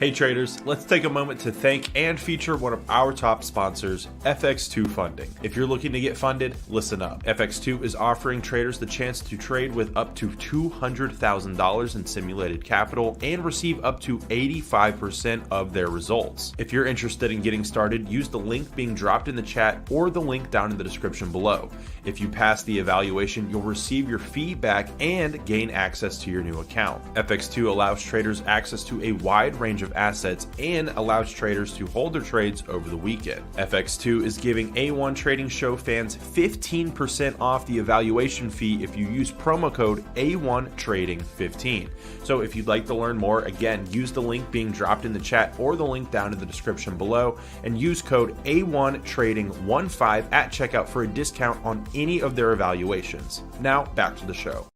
Hey traders, let's take a moment to thank and feature one of our top sponsors, FX2 Funding. If you're looking to get funded, listen up. FX2 is offering traders the chance to trade with up to $200,000 in simulated capital and receive up to 85% of their results. If you're interested in getting started, use the link being dropped in the chat or the link down in the description below. If you pass the evaluation, you'll receive your feedback and gain access to your new account. FX2 allows traders access to a wide range of assets and allows traders to hold their trades over the weekend. FX2 is giving A1 Trading Show fans 15% off the evaluation fee if you use promo code A1Trading15. So if you'd like to learn more, again, use the link being dropped in the chat or the link down in the description below and use code A1Trading15 at checkout for a discount on any of their evaluations. Now back to the show.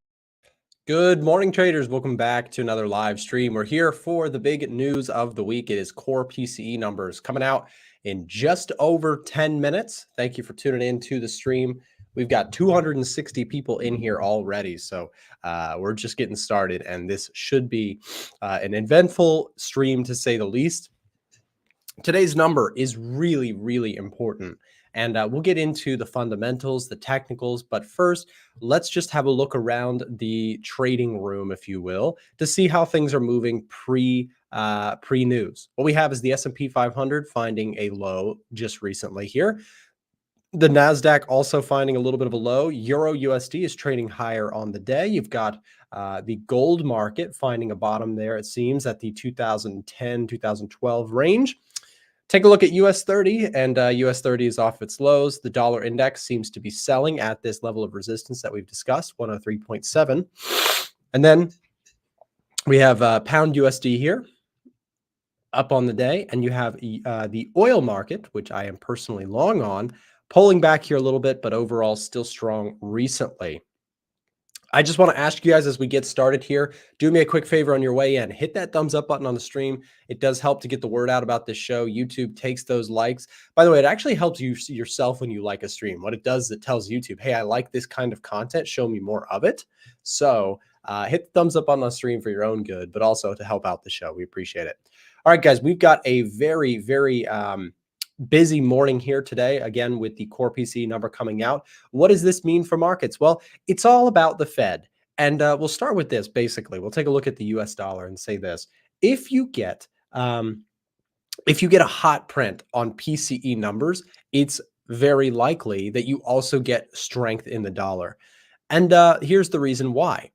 Good morning, traders. Welcome back to another live stream. We're here for the big news of the week. It is core PCE numbers coming out in just over 10 minutes. Thank you for tuning in to the stream. We've got 260 people in here already, so we're just getting started, and this should be an eventful stream to say the least. Today's number is really, really important. And we'll get into the fundamentals, the technicals, but first, let's just have a look around the trading room, if you will, to see how things are moving pre-news. What we have is the S&P 500 finding a low just recently here. The NASDAQ also finding a little bit of a low. Euro USD is trading higher on the day. You've got the gold market finding a bottom there, it seems, at the 2010, 2012 range. Take a look at US 30, and US 30 is off its lows. The dollar index seems to be selling at this level of resistance that we've discussed, 103.7. And then we have pound USD here up on the day, and you have the oil market, which I am personally long on, pulling back here a little bit, but overall still strong recently. I just want to ask you guys as we get started here, do me a quick favor on your way in. Hit that thumbs up button on the stream. It does help to get the word out about this show. YouTube takes those likes. By the way, it actually helps you yourself when you like a stream. What it does is it tells YouTube, hey, I like this kind of content. Show me more of it. So hit the thumbs up on the stream for your own good, but also to help out the show. We appreciate it. All right, guys, we've got a very, very busy morning here today, again, with the core PCE number coming out. What does this mean for markets? Well, it's all about the Fed. And we'll start with this, basically. We'll take a look at the US dollar and say this. If you get a hot print on PCE numbers, it's very likely that you also get strength in the dollar. And here's the reason why.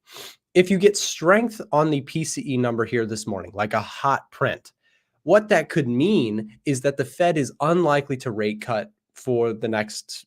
If you get strength on the PCE number here this morning, like a hot print, what that could mean is that the Fed is unlikely to rate cut for the next,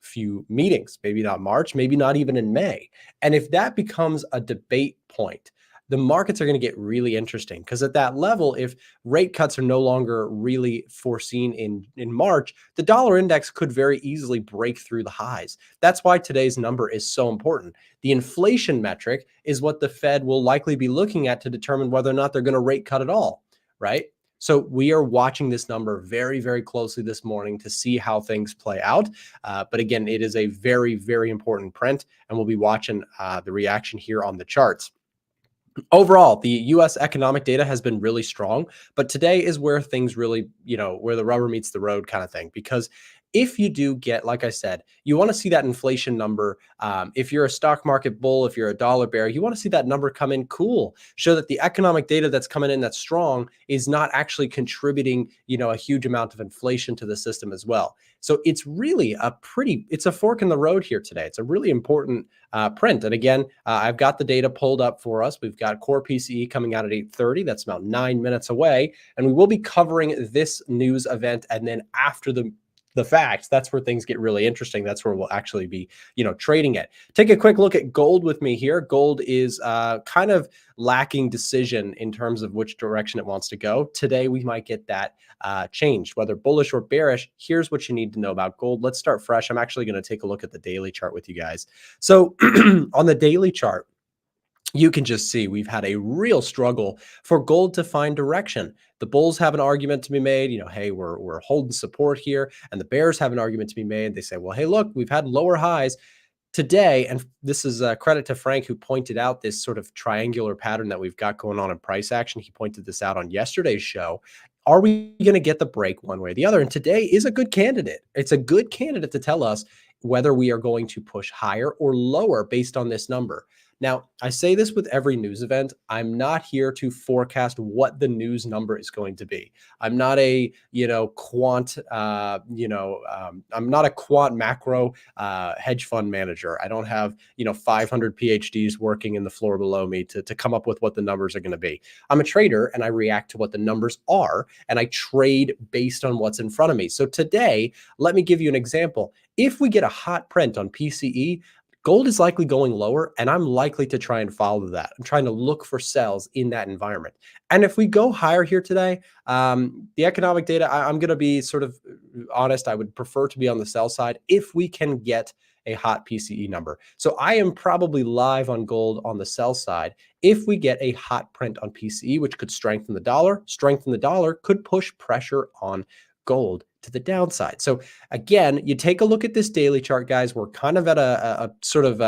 few meetings, maybe not March, maybe not even in May. And if that becomes a debate point, the markets are going to get really interesting because at that level, if rate cuts are no longer really foreseen in March, the dollar index could very easily break through the highs. That's why today's number is so important. The inflation metric is what the Fed will likely be looking at to determine whether or not they're going to rate cut at all, right? So we are watching this number very, very closely this morning to see how things play out. But again, it is a very, very important print, and we'll be watching the reaction here on the charts. Overall, the U.S. economic data has been really strong, but today is where things really, where the rubber meets the road kind of thing, because if you do get, like I said, you want to see that inflation number. If you're a stock market bull, if you're a dollar bear, you want to see that number come in cool, show that the economic data that's coming in that's strong is not actually contributing, a huge amount of inflation to the system as well. So it's really it's a fork in the road here today. It's a really important print. And again, I've got the data pulled up for us. We've got core PCE coming out at 8:30. That's about 9 minutes away. And we will be covering this news event. And then after the facts, that's where things get really interesting. That's where we'll actually be, trading it. Take a quick look at gold with me here. Gold is kind of lacking decision in terms of which direction it wants to go. Today, we might get that changed, whether bullish or bearish. Here's what you need to know about gold. Let's start fresh. I'm actually going to take a look at the daily chart with you guys. So on the daily chart, you can just see we've had a real struggle for gold to find direction. The bulls have an argument to be made, hey, we're holding support here. And the bears have an argument to be made. They say, well, hey, look, we've had lower highs. today, and this is a credit to Frank, who pointed out this sort of triangular pattern that we've got going on in price action. He pointed this out on yesterday's show. Are we going to get the break one way or the other? And today is a good candidate. It's a good candidate to tell us whether we are going to push higher or lower based on this number. Now, I say this with every news event. I'm not here to forecast what the news number is going to be. I'm not a, quant, I'm not a quant macro hedge fund manager. I don't have, 500 PhDs working in the floor below me to come up with what the numbers are going to be. I'm a trader and I react to what the numbers are, and I trade based on what's in front of me. So today, let me give you an example. If we get a hot print on PCE, gold is likely going lower, and I'm likely to try and follow that. I'm trying to look for sells in that environment. And if we go higher here today, the economic data, I'm going to be sort of honest. I would prefer to be on the sell side if we can get a hot PCE number. So I am probably live on gold on the sell side. If we get a hot print on PCE, which could strengthen the dollar could push pressure on gold to the downside. So again, you take a look at this daily chart, guys. We're kind of at a sort of,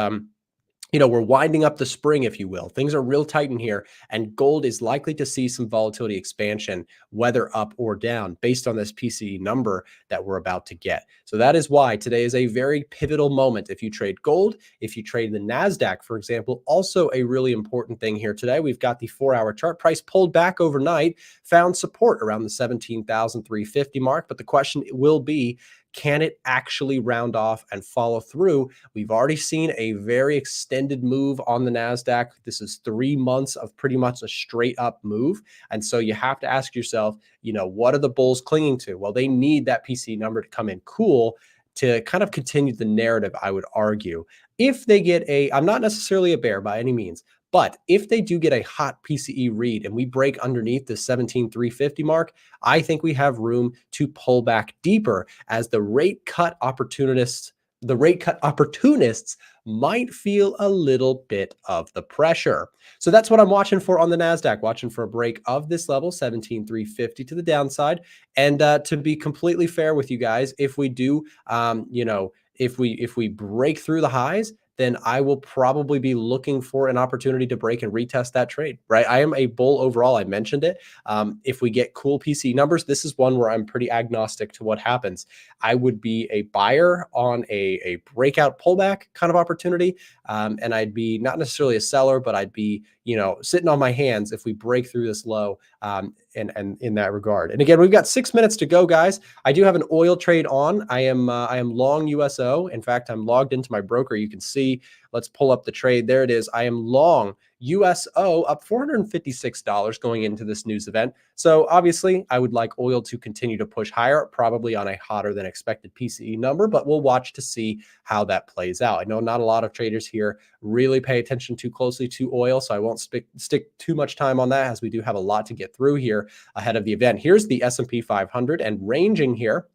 we're winding up the spring, if you will. Things are real tight in here, and gold is likely to see some volatility expansion, whether up or down, based on this PCE number that we're about to get. So that is why today is a very pivotal moment. If you trade gold, if you trade the NASDAQ, for example, also a really important thing here today. We've got the 4-hour chart price pulled back overnight, found support around the 17,350 mark. But the question will be, can it actually round off and follow through? We've already seen a very extended move on the NASDAQ. This is 3 months of pretty much a straight up move. And so you have to ask yourself, what are the bulls clinging to? Well, they need that PCE number to come in cool to kind of continue the narrative, I would argue. If they get I'm not necessarily a bear by any means, but if they do get a hot PCE read and we break underneath the 17,350 mark, I think we have room to pull back deeper as the rate cut opportunists might feel a little bit of the pressure. So that's what I'm watching for on the NASDAQ, watching for a break of this level, 17,350 to the downside. And to be completely fair with you guys, if we do, if we break through the highs, then I will probably be looking for an opportunity to break and retest that trade, right? I am a bull overall. I mentioned it. If we get cool PCE numbers, this is one where I'm pretty agnostic to what happens. I would be a buyer on a breakout pullback kind of opportunity. And I'd be not necessarily a seller, but I'd be, sitting on my hands if we break through this low and in that regard. And again, we've got 6 minutes to go, guys. I do have an oil trade on. I am long USO. In fact, I'm logged into my broker. You can see, let's pull up the trade. There it is. I am long USO up $456 going into this news event. So obviously I would like oil to continue to push higher, probably on a hotter than expected PCE number, but we'll watch to see how that plays out. I know not a lot of traders here really pay attention too closely to oil, so I won't stick too much time on that, as we do have a lot to get through here ahead of the event. Here's the S&P 500 and ranging here.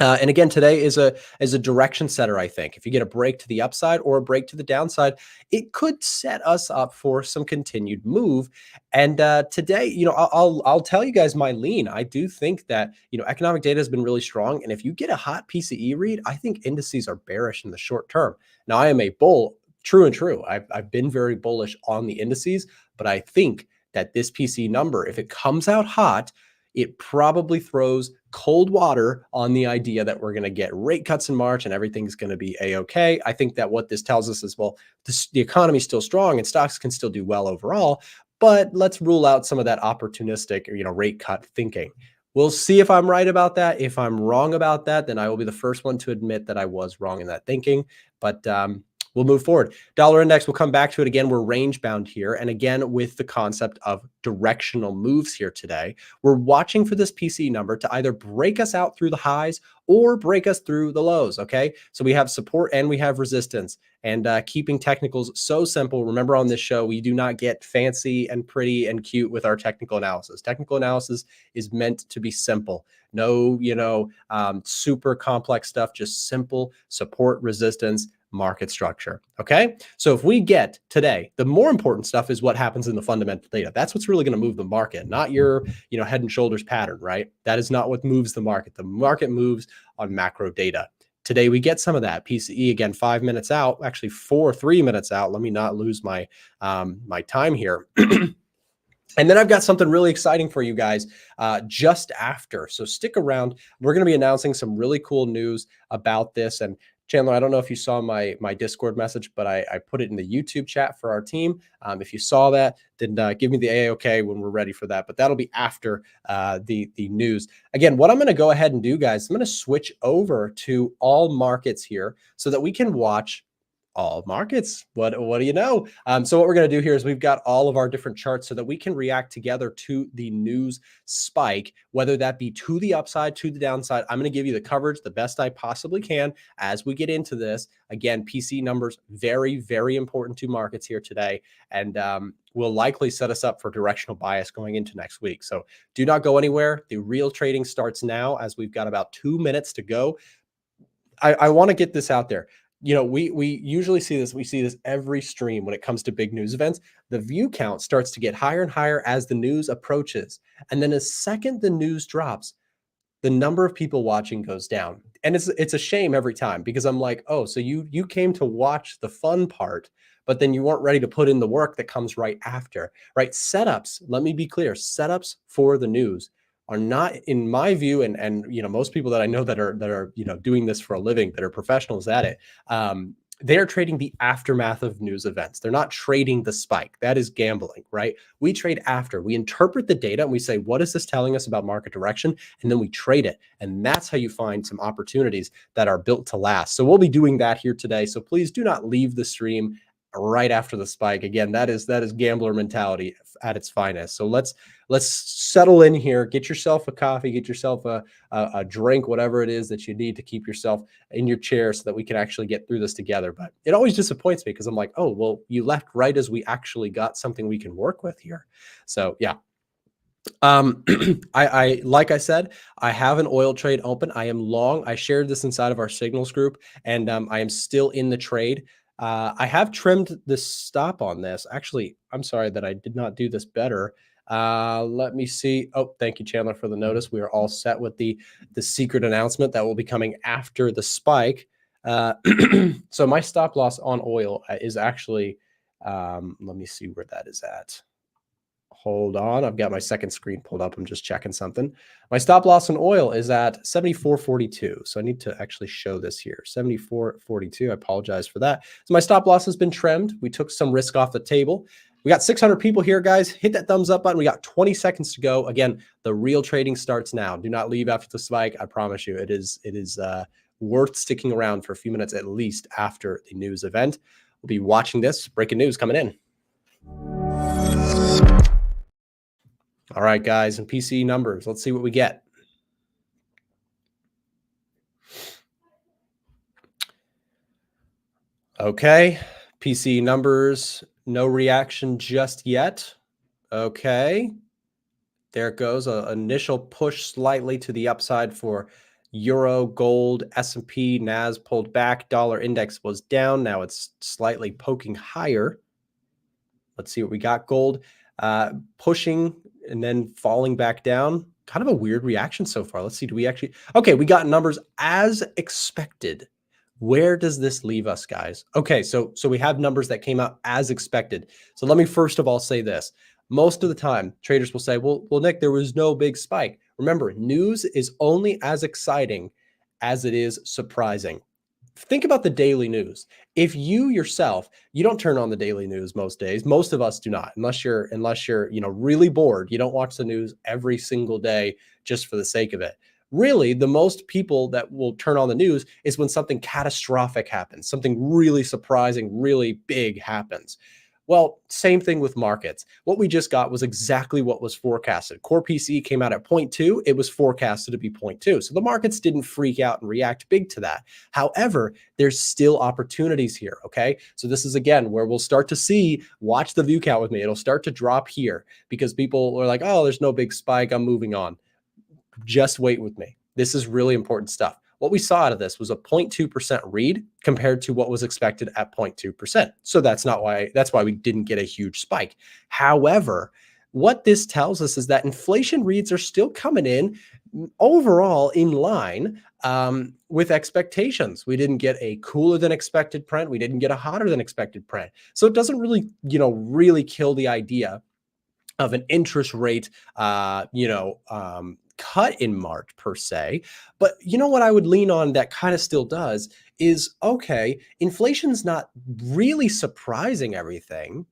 And again, today is a direction setter, I think. If you get a break to the upside or a break to the downside, it could set us up for some continued move. And today, I'll tell you guys my lean. I do think that, economic data has been really strong. And if you get a hot PCE read, I think indices are bearish in the short term. Now, I am a bull, true and true. I've been very bullish on the indices, but I think that this PCE number, if it comes out hot, it probably throws cold water on the idea that we're going to get rate cuts in March and everything's going to be a-okay. I think that what this tells us is, well, the economy is still strong and stocks can still do well overall, but let's rule out some of that opportunistic, rate cut thinking. We'll see if I'm right about that. If I'm wrong about that, then I will be the first one to admit that I was wrong in that thinking. But we'll move forward. Dollar index, we'll come back to it again. We're range bound here. And again, with the concept of directional moves here today, we're watching for this PCE number to either break us out through the highs or break us through the lows. Okay. So we have support and we have resistance, and keeping technicals so simple. Remember, on this show, we do not get fancy and pretty and cute with our technical analysis. Technical analysis is meant to be simple. No, super complex stuff, just simple support, resistance, market structure. Okay. So if we get today, the more important stuff is what happens in the fundamental data. That's what's really going to move the market, not your, head and shoulders pattern, right? That is not what moves the market. The market moves on macro data. Today we get some of that. PCE again, 5 minutes out, actually 3 minutes out. Let me not lose my my time here. And then I've got something really exciting for you guys just after. So stick around. We're going to be announcing some really cool news about this. And Chandler, I don't know if you saw my Discord message, but I put it in the YouTube chat for our team. If you saw that, then give me the A-OK when we're ready for that. But that'll be after the news. Again, what I'm going to go ahead and do, guys, I'm going to switch over to all markets here so that we can watch all markets. What do you know? So what we're going to do here is we've got all of our different charts so that we can react together to the news spike, whether that be to the upside, to the downside. I'm going to give you the coverage the best I possibly can as we get into this. Again, PC numbers, very, very important to markets here today, and will likely set us up for directional bias going into next week. So do not go anywhere. The real trading starts now as we've got about 2 minutes to go. I want to get this out there. You know, we usually see this. We see this every stream when it comes to big news events. The view count starts to get higher and higher as the news approaches. And then the second the news drops, the number of people watching goes down. And it's a shame every time because I'm like, oh, so you came to watch the fun part, but then you weren't ready to put in the work that comes right after, right? Setups, let me be clear, setups for the news are not, in my view, and you know, most people that I know that are you know, doing this for a living, that are professionals at it, they are trading the aftermath of news events. They're not trading the spike. That is gambling, right? We trade after. We interpret the data and we say, what is this telling us about market direction? And then we trade it. And that's how you find some opportunities that are built to last. So we'll be doing that here today. So please do not leave the stream right after the spike. Again, that is gambler mentality at its finest. So let's settle in here, get yourself a coffee, get yourself a drink, whatever it is that you need to keep yourself in your chair so that we can actually get through this together. But it always disappoints me because I'm like, oh, well, you left right as we actually got something we can work with here. So yeah. I like I said, I have an oil trade open. I am long. I shared this inside of our signals group, and I am still in the trade. I have trimmed the stop on this. Actually, I'm sorry that I did not do this better. Let me see. Oh, thank you, Chandler, for the notice. We are all set with the secret announcement that will be coming after the spike. So my stop loss on oil is actually, let me see where that is at. Hold on. I've got my second screen pulled up. I'm just checking something. My stop loss in oil is at 74.42. So I need to actually show this here. 74.42. I apologize for that. So my stop loss has been trimmed. We took some risk off the table. We got 600 people here, guys. Hit that thumbs up button. We got 20 seconds to go. Again, the real trading starts now. Do not leave after the spike. I promise you, it is worth sticking around for a few minutes at least after the news event. We'll be watching this. Breaking news coming in. All right, guys, and PCE numbers. Let's see what we get. Okay, PCE numbers, no reaction just yet. Okay, there it goes. An initial push slightly to the upside for Euro, gold, S&P, NAS pulled back. Dollar index was down. Now it's slightly poking higher. Let's see what we got. Gold pushing and then falling back down. Kind of a weird reaction so far. Let's see. Do we actually? Okay, we got numbers as expected. Where does this leave us, guys? Okay, so we have numbers that came out as expected. So let me first of all say this. Most of the time, traders will say, well, Nick, there was no big spike. Remember, news is only as exciting as it is surprising. Think about the daily news. If you yourself, you don't turn on the daily news most days. Most of us do not, unless you're, you know, really bored. You don't watch the news every single day just for the sake of it. Really, the most people that will turn on the news is when something catastrophic happens, something really surprising, really big happens. Well, same thing with markets. What we just got was exactly what was forecasted. Core PCE came out at 0.2. It was forecasted to be 0.2. So the markets didn't freak out and react big to that. However, there's still opportunities here, okay? So this is, again, where we'll start to see, watch the view count with me. It'll start to drop here because people are like, oh, there's no big spike. I'm moving on. Just wait with me. This is really important stuff. What we saw out of this was a 0.2% read compared to what was expected at 0.2%. So that's why we didn't get a huge spike. However, what this tells us is that inflation reads are still coming in overall in line with expectations. We didn't get a cooler than expected print. We didn't get a hotter than expected print. So it doesn't really, really kill the idea of an interest rate, cut in March per se. But what I would lean on that kind of still does is, okay, inflation's not really surprising everything,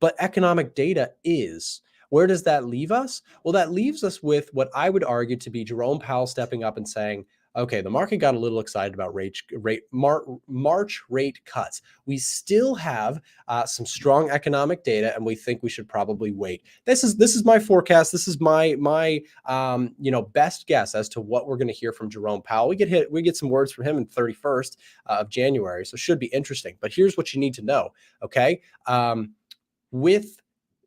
but economic data is. Where does that leave us? Well, that leaves us with what I would argue to be Jerome Powell stepping up and saying, okay, the market got a little excited about March rate cuts. We still have some strong economic data, and we think we should probably wait. This is my forecast. This is my best guess as to what we're going to hear from Jerome Powell. We get some words from him in 31st of January, so it should be interesting. But here's what you need to know. Okay. With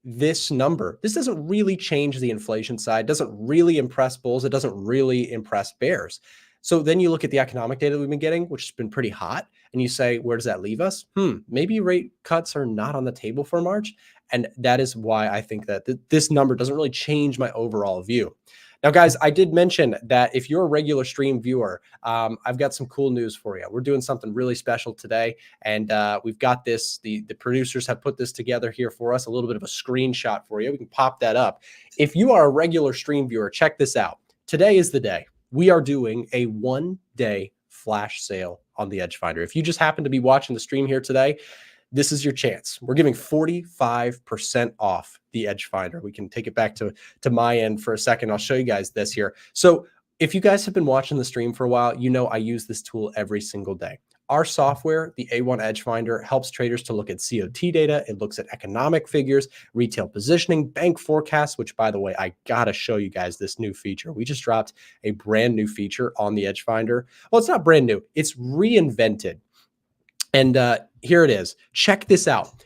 this number, this doesn't really change the inflation side, doesn't really impress bulls, it doesn't really impress bears. So then you look at the economic data that we've been getting, which has been pretty hot, and you say, where does that leave us? Maybe rate cuts are not on the table for March. And that is why I think that this number doesn't really change my overall view. Now, guys, I did mention that if you're a regular stream viewer, I've got some cool news for you. We're doing something really special today, and we've got this. The producers have put this together here for us, a little bit of a screenshot for you. We can pop that up. If you are a regular stream viewer, check this out. Today is the day. We are doing a one-day flash sale on the Edgefinder. If you just happen to be watching the stream here today, this is your chance. We're giving 45% off the Edgefinder. We can take it back to my end for a second. I'll show you guys this here. So if you guys have been watching the stream for a while, you know I use this tool every single day. Our software, the A1 Edgefinder, helps traders to look at COT data. It looks at economic figures, retail positioning, bank forecasts, which, by the way, I got to show you guys this new feature. We just dropped a brand new feature on the Edgefinder. Well, it's not brand new. It's reinvented. And here it is. Check this out.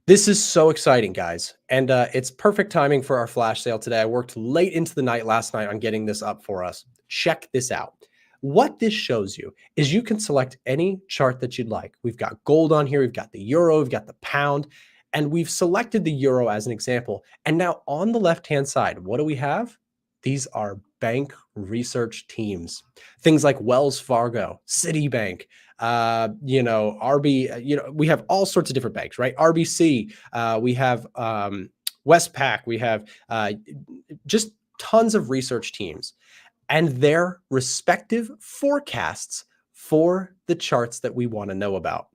This is so exciting, guys. And it's perfect timing for our flash sale today. I worked late into the night last night on getting this up for us. Check this out. What this shows you is you can select any chart that you'd like. We've got gold on here. We've got the euro. We've got the pound. And we've selected the euro as an example. And now on the left-hand side, what do we have? These are bank research teams. Things like Wells Fargo, Citibank, we have all sorts of different banks, right? RBC, we have Westpac, we have just tons of research teams and their respective forecasts for the charts that we want to know about.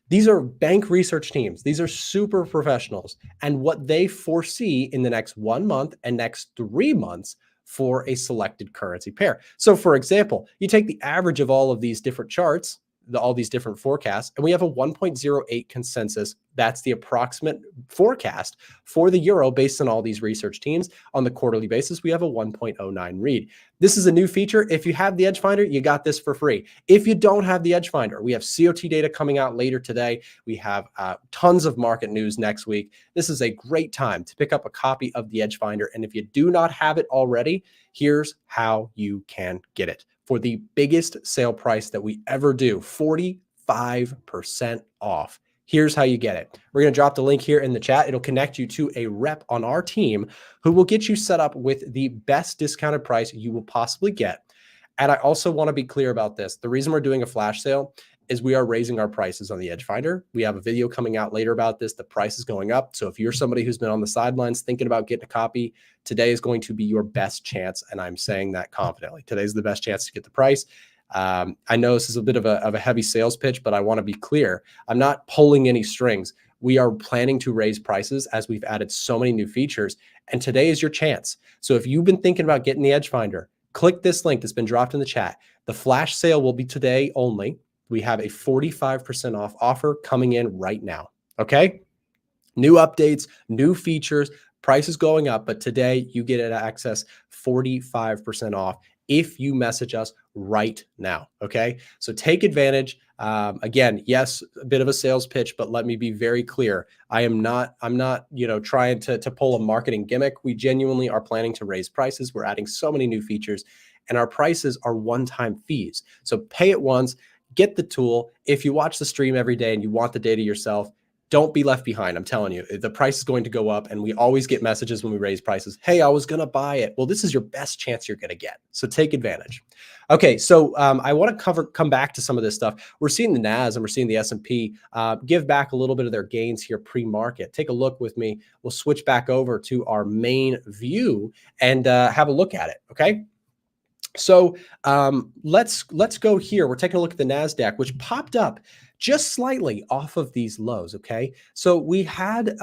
These are bank research teams. These are super professionals, and what they foresee in the next 1 month and next 3 months for a selected currency pair. So for example, you take the average of all of these different charts, all these different forecasts, and we have a 1.08 consensus. That's the approximate forecast for the euro based on all these research teams. On the quarterly basis, we have a 1.09 read. This is a new feature. If you have the Edgefinder, you got this for free. If you don't have the Edgefinder, we have COT data coming out later today. We have tons of market news next week. This is a great time to pick up a copy of the Edgefinder. And if you do not have it already, here's how you can get it. For the biggest sale price that we ever do, 45% off. Here's how you get it. We're going to drop the link here in the chat. It'll connect you to a rep on our team who will get you set up with the best discounted price you will possibly get. And I also want to be clear about this. The reason we're doing a flash sale is we are raising our prices on the Edgefinder. We have a video coming out later about this. The price is going up. So if you're somebody who's been on the sidelines thinking about getting a copy, today is going to be your best chance. And I'm saying that confidently. Today's the best chance to get the price. I know this is a bit of a heavy sales pitch, but I want to be clear. I'm not pulling any strings. We are planning to raise prices as we've added so many new features. And today is your chance. So if you've been thinking about getting the Edgefinder, click this link that's been dropped in the chat. The flash sale will be today only. We have a 45% off offer coming in right now. Okay. New updates, new features, prices going up, but today you get it access 45% off if you message us right now. Okay. So take advantage. Again, yes, a bit of a sales pitch, but let me be very clear. I'm not, trying to pull a marketing gimmick. We genuinely are planning to raise prices. We're adding so many new features and our prices are one-time fees. So pay it once. Get the tool. If you watch the stream every day and you want the data yourself, don't be left behind. I'm telling you, the price is going to go up, and we always get messages when we raise prices. Hey, I was going to buy it. Well, this is your best chance you're going to get. So take advantage. Okay, so I want to come back to some of this stuff. We're seeing the NAS and we're seeing the S&P give back a little bit of their gains here pre-market. Take a look with me. We'll switch back over to our main view and have a look at it. Okay. So let's go here. We're taking a look at the NASDAQ, which popped up just slightly off of these lows. Okay, so we had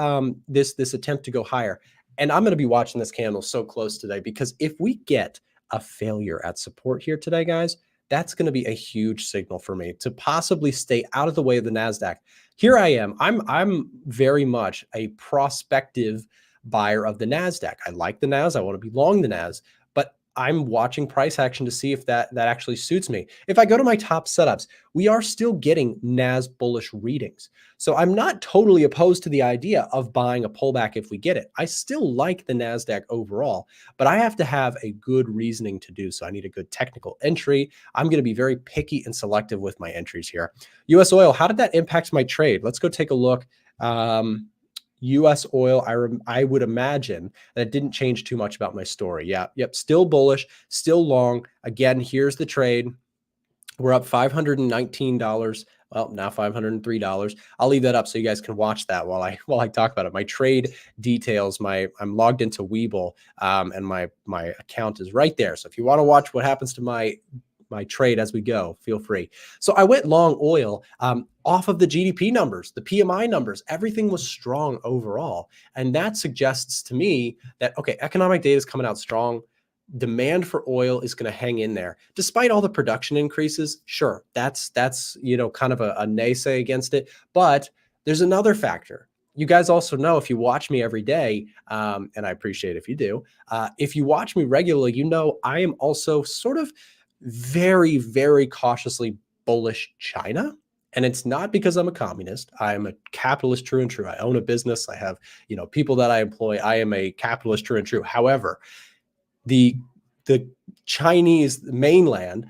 this attempt to go higher, and I'm going to be watching this candle so close today, because if we get a failure at support here today, guys, that's going to be a huge signal for me to possibly stay out of the way of the NASDAQ. Here I am. I'm very much a prospective buyer of the NASDAQ. I like the NAS. I want to be long the NAS, but I'm watching price action to see if that actually suits me. If I go to my top setups, we are still getting NAS bullish readings. So I'm not totally opposed to the idea of buying a pullback if we get it. I still like the NASDAQ overall, but I have to have a good reasoning to do so. I need a good technical entry. I'm going to be very picky and selective with my entries here. US oil, how did that impact my trade? Let's go take a look. US oil, I would imagine that it didn't change too much about my story. Yeah, yep, still bullish, still long. Again, here's the trade. We're up $519. Well, now $503. I'll leave that up so you guys can watch that while I talk about it. My trade details, I'm logged into WeBull, and my account is right there. So if you want to watch what happens to my trade as we go, feel free. So I went long oil off of the GDP numbers, the PMI numbers. Everything was strong overall. And that suggests to me that, okay, economic data is coming out strong. Demand for oil is going to hang in there. Despite all the production increases, sure, that's kind of a naysay against it. But there's another factor. You guys also know, if you watch me every day, and I appreciate if you do, if you watch me regularly, you know I am also sort of very, very cautiously bullish China. And it's not because I'm a communist. I am a capitalist true and true. I own a business. I have, people that I employ. I am a capitalist true and true. However, the Chinese mainland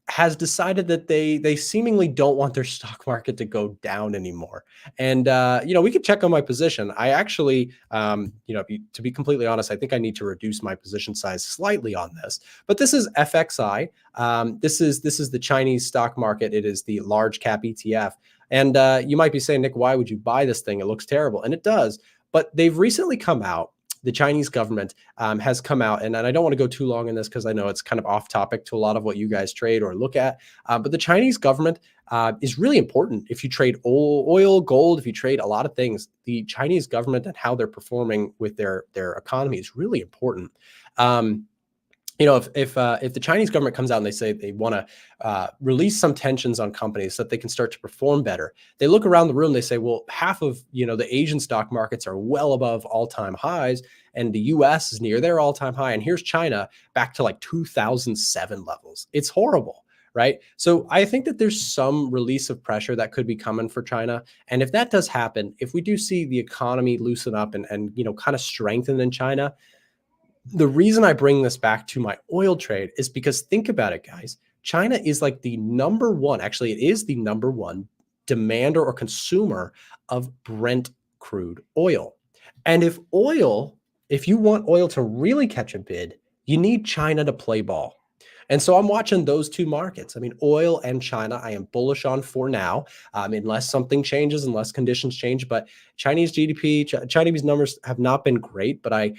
has decided that they seemingly don't want their stock market to go down anymore. And, we could check on my position. I actually, to be completely honest, I think I need to reduce my position size slightly on this. But this is FXI. This is the Chinese stock market. It is the large cap ETF. And you might be saying, Nick, why would you buy this thing? It looks terrible. And it does. But they've recently come out. The Chinese government has come out, and I don't want to go too long in this because I know it's kind of off topic to a lot of what you guys trade or look at. But the Chinese government is really important. If you trade oil, gold, if you trade a lot of things, the Chinese government and how they're performing with their economy is really important. If the Chinese government comes out and they say they want to release some tensions on companies so that they can start to perform better, they look around the room, they say, well, half of, the Asian stock markets are well above all-time highs, and the US is near their all-time high. And here's China back to like 2007 levels. It's horrible, right? So I think that there's some release of pressure that could be coming for China. And if that does happen, if we do see the economy loosen up and kind of strengthen in China, the reason I bring this back to my oil trade is because think about it, guys. China is like the number one, actually, it is the number one demander or consumer of Brent crude oil. And if you want oil to really catch a bid, you need China to play ball. And so I'm watching those two markets. I mean, oil and China, I am bullish on for now, unless something changes, unless conditions change. But Chinese GDP, Chinese numbers have not been great. But I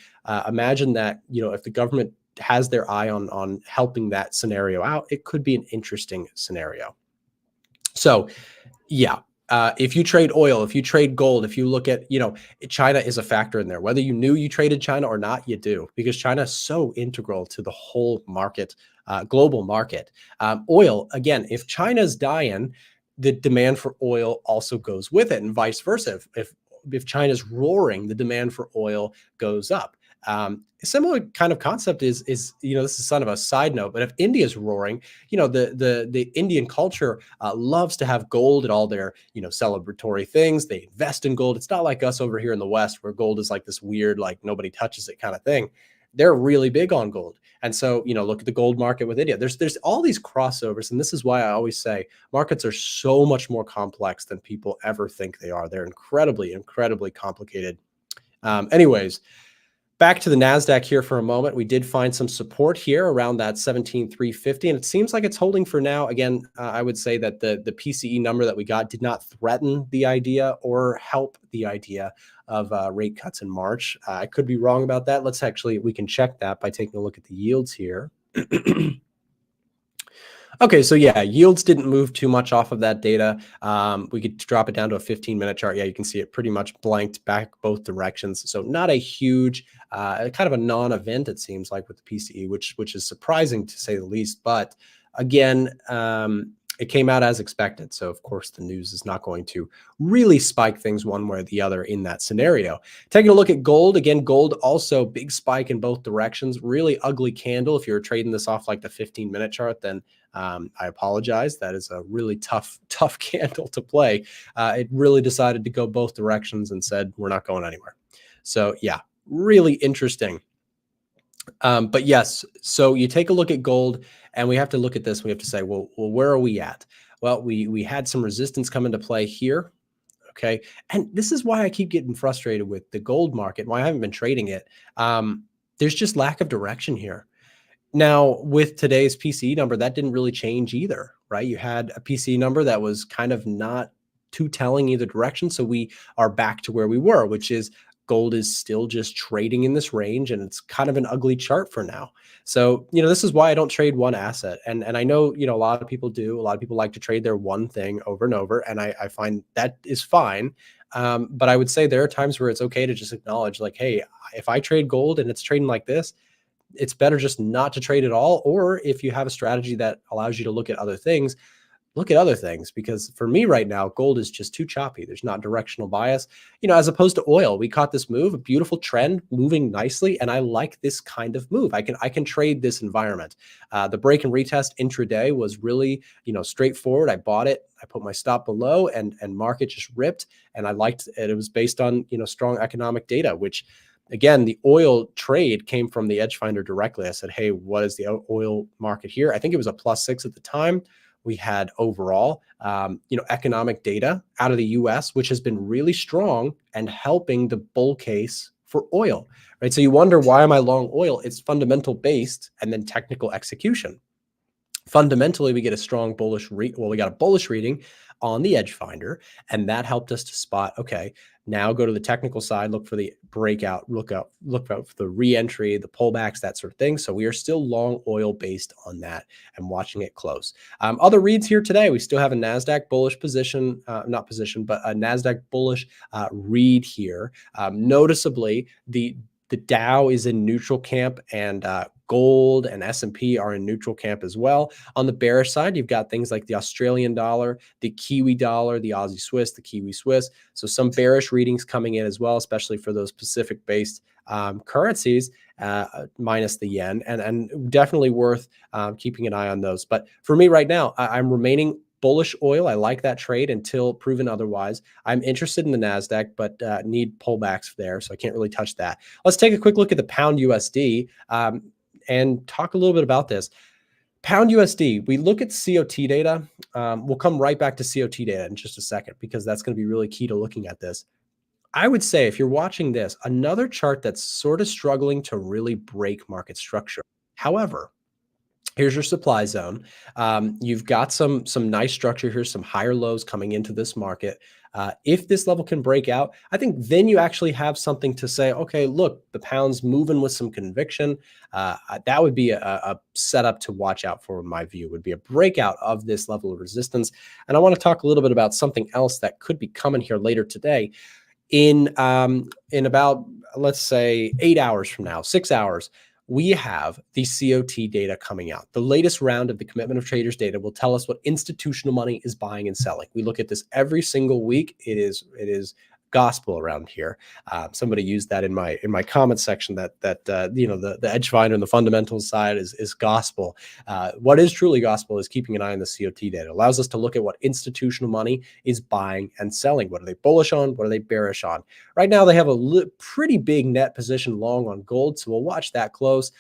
imagine that, if the government has their eye on helping that scenario out, it could be an interesting scenario. So, yeah. If you trade oil, if you trade gold, if you look at, China is a factor in there. Whether you knew you traded China or not, you do, because China is so integral to the whole market, global market. Oil, again, if China's dying, the demand for oil also goes with it, and vice versa. If China's roaring, the demand for oil goes up. A similar kind of concept is this is sort of a side note, but if India's roaring, the Indian culture loves to have gold at all their, celebratory things. They invest in gold. It's not like us over here in the West where gold is like this weird, like nobody touches it kind of thing. They're really big on gold. And so, look at the gold market with India. There's all these crossovers. And this is why I always say markets are so much more complex than people ever think they are. They're incredibly, incredibly complicated. Anyways, back to the NASDAQ here for a moment. We did find some support here around that 17,350, and it seems like it's holding for now. Again, I would say that the PCE number that we got did not threaten the idea or help the idea of rate cuts in March. I could be wrong about that. We can check that by taking a look at the yields here. Okay, so yeah, yields didn't move too much off of that data. We could drop it down to a 15-minute chart. Yeah, you can see it pretty much blanked back both directions. So not a huge, kind of a non-event, it seems like, with the PCE, which is surprising to say the least. But again, it came out as expected. So of course the news is not going to really spike things one way or the other in that scenario. Taking a look at gold, again, gold also big spike in both directions, really ugly candle. If you're trading this off like the 15-minute chart, then I apologize. That is a really tough candle to play. It really decided to go both directions and said, we're not going anywhere. So yeah, really interesting. But yes, so you take a look at gold and we have to look at this. We have to say, well, where are we at? Well, we had some resistance come into play here. Okay. And this is why I keep getting frustrated with the gold market, why I haven't been trading it. There's just lack of direction here. Now, with today's PCE number, that didn't really change either, right? You had a PCE number that was kind of not too telling either direction. So we are back to where we were, which is gold is still just trading in this range, and it's kind of an ugly chart for now. So, this is why I don't trade one asset. And I know, a lot of people do. A lot of people like to trade their one thing over and over. And I find that is fine. But I would say there are times where it's okay to just acknowledge, like, hey, if I trade gold and it's trading like this, it's better just not to trade at all. Or if you have a strategy that allows you to look at other things, because for me right now, gold is just too choppy. There's not directional bias, as opposed to oil. We caught this move, a beautiful trend moving nicely. And I like this kind of move. I can trade this environment. The break and retest intraday was really, straightforward. I bought it. I put my stop below and market just ripped. And I liked it. It was based on, strong economic data, which, again, the oil trade came from the Edgefinder directly. I said, hey, what is the oil market here? I think it was a +6 at the time. We had overall, economic data out of the US, which has been really strong and helping the bull case for oil, right? So you wonder, why am I long oil? It's fundamental based and then technical execution. Fundamentally, we get a strong bullish we got a bullish reading on the Edgefinder, and that helped us to spot, okay, now go to the technical side, look for the breakout, look out for the re-entry, the pullbacks, that sort of thing. So we are still long oil based on that and watching it close. Other reads here today, we still have a NASDAQ bullish position, not position, but a NASDAQ bullish read here. Noticeably, the Dow is in neutral camp, and gold and S&P are in neutral camp as well. On the bearish side, you've got things like the Australian dollar, the Kiwi dollar, the Aussie Swiss, the Kiwi Swiss. So some bearish readings coming in as well, especially for those Pacific-based currencies, minus the yen, and definitely worth keeping an eye on those. But for me right now, I'm remaining bullish oil. I like that trade until proven otherwise. I'm interested in the NASDAQ, but need pullbacks there, so I can't really touch that. Let's take a quick look at the pound USD and talk a little bit about this. Pound USD, we look at COT data. We'll come right back to COT data in just a second, because that's going to be really key to looking at this. I would say, if you're watching this, another chart that's sort of struggling to really break market structure. However, here's your supply zone. You've got some nice structure here, some higher lows coming into this market. If this level can break out, I think then you actually have something to say, okay, look, the pound's moving with some conviction. That would be a setup to watch out for, in my view, would be a breakout of this level of resistance. And I want to talk a little bit about something else that could be coming here later today. In about, let's say, 8 hours from now, 6 hours, we have the COT data coming out. The latest round of the Commitment of Traders data will tell us what institutional money is buying and selling. We look at this every single week. It is gospel around here. Somebody used that in my comment section that the Edgefinder and the fundamentals side is gospel. What is truly gospel is keeping an eye on the COT data. It allows us to look at what institutional money is buying and selling. What are they bullish on? What are they bearish on? Right now, they have a pretty big net position long on gold, so we'll watch that close.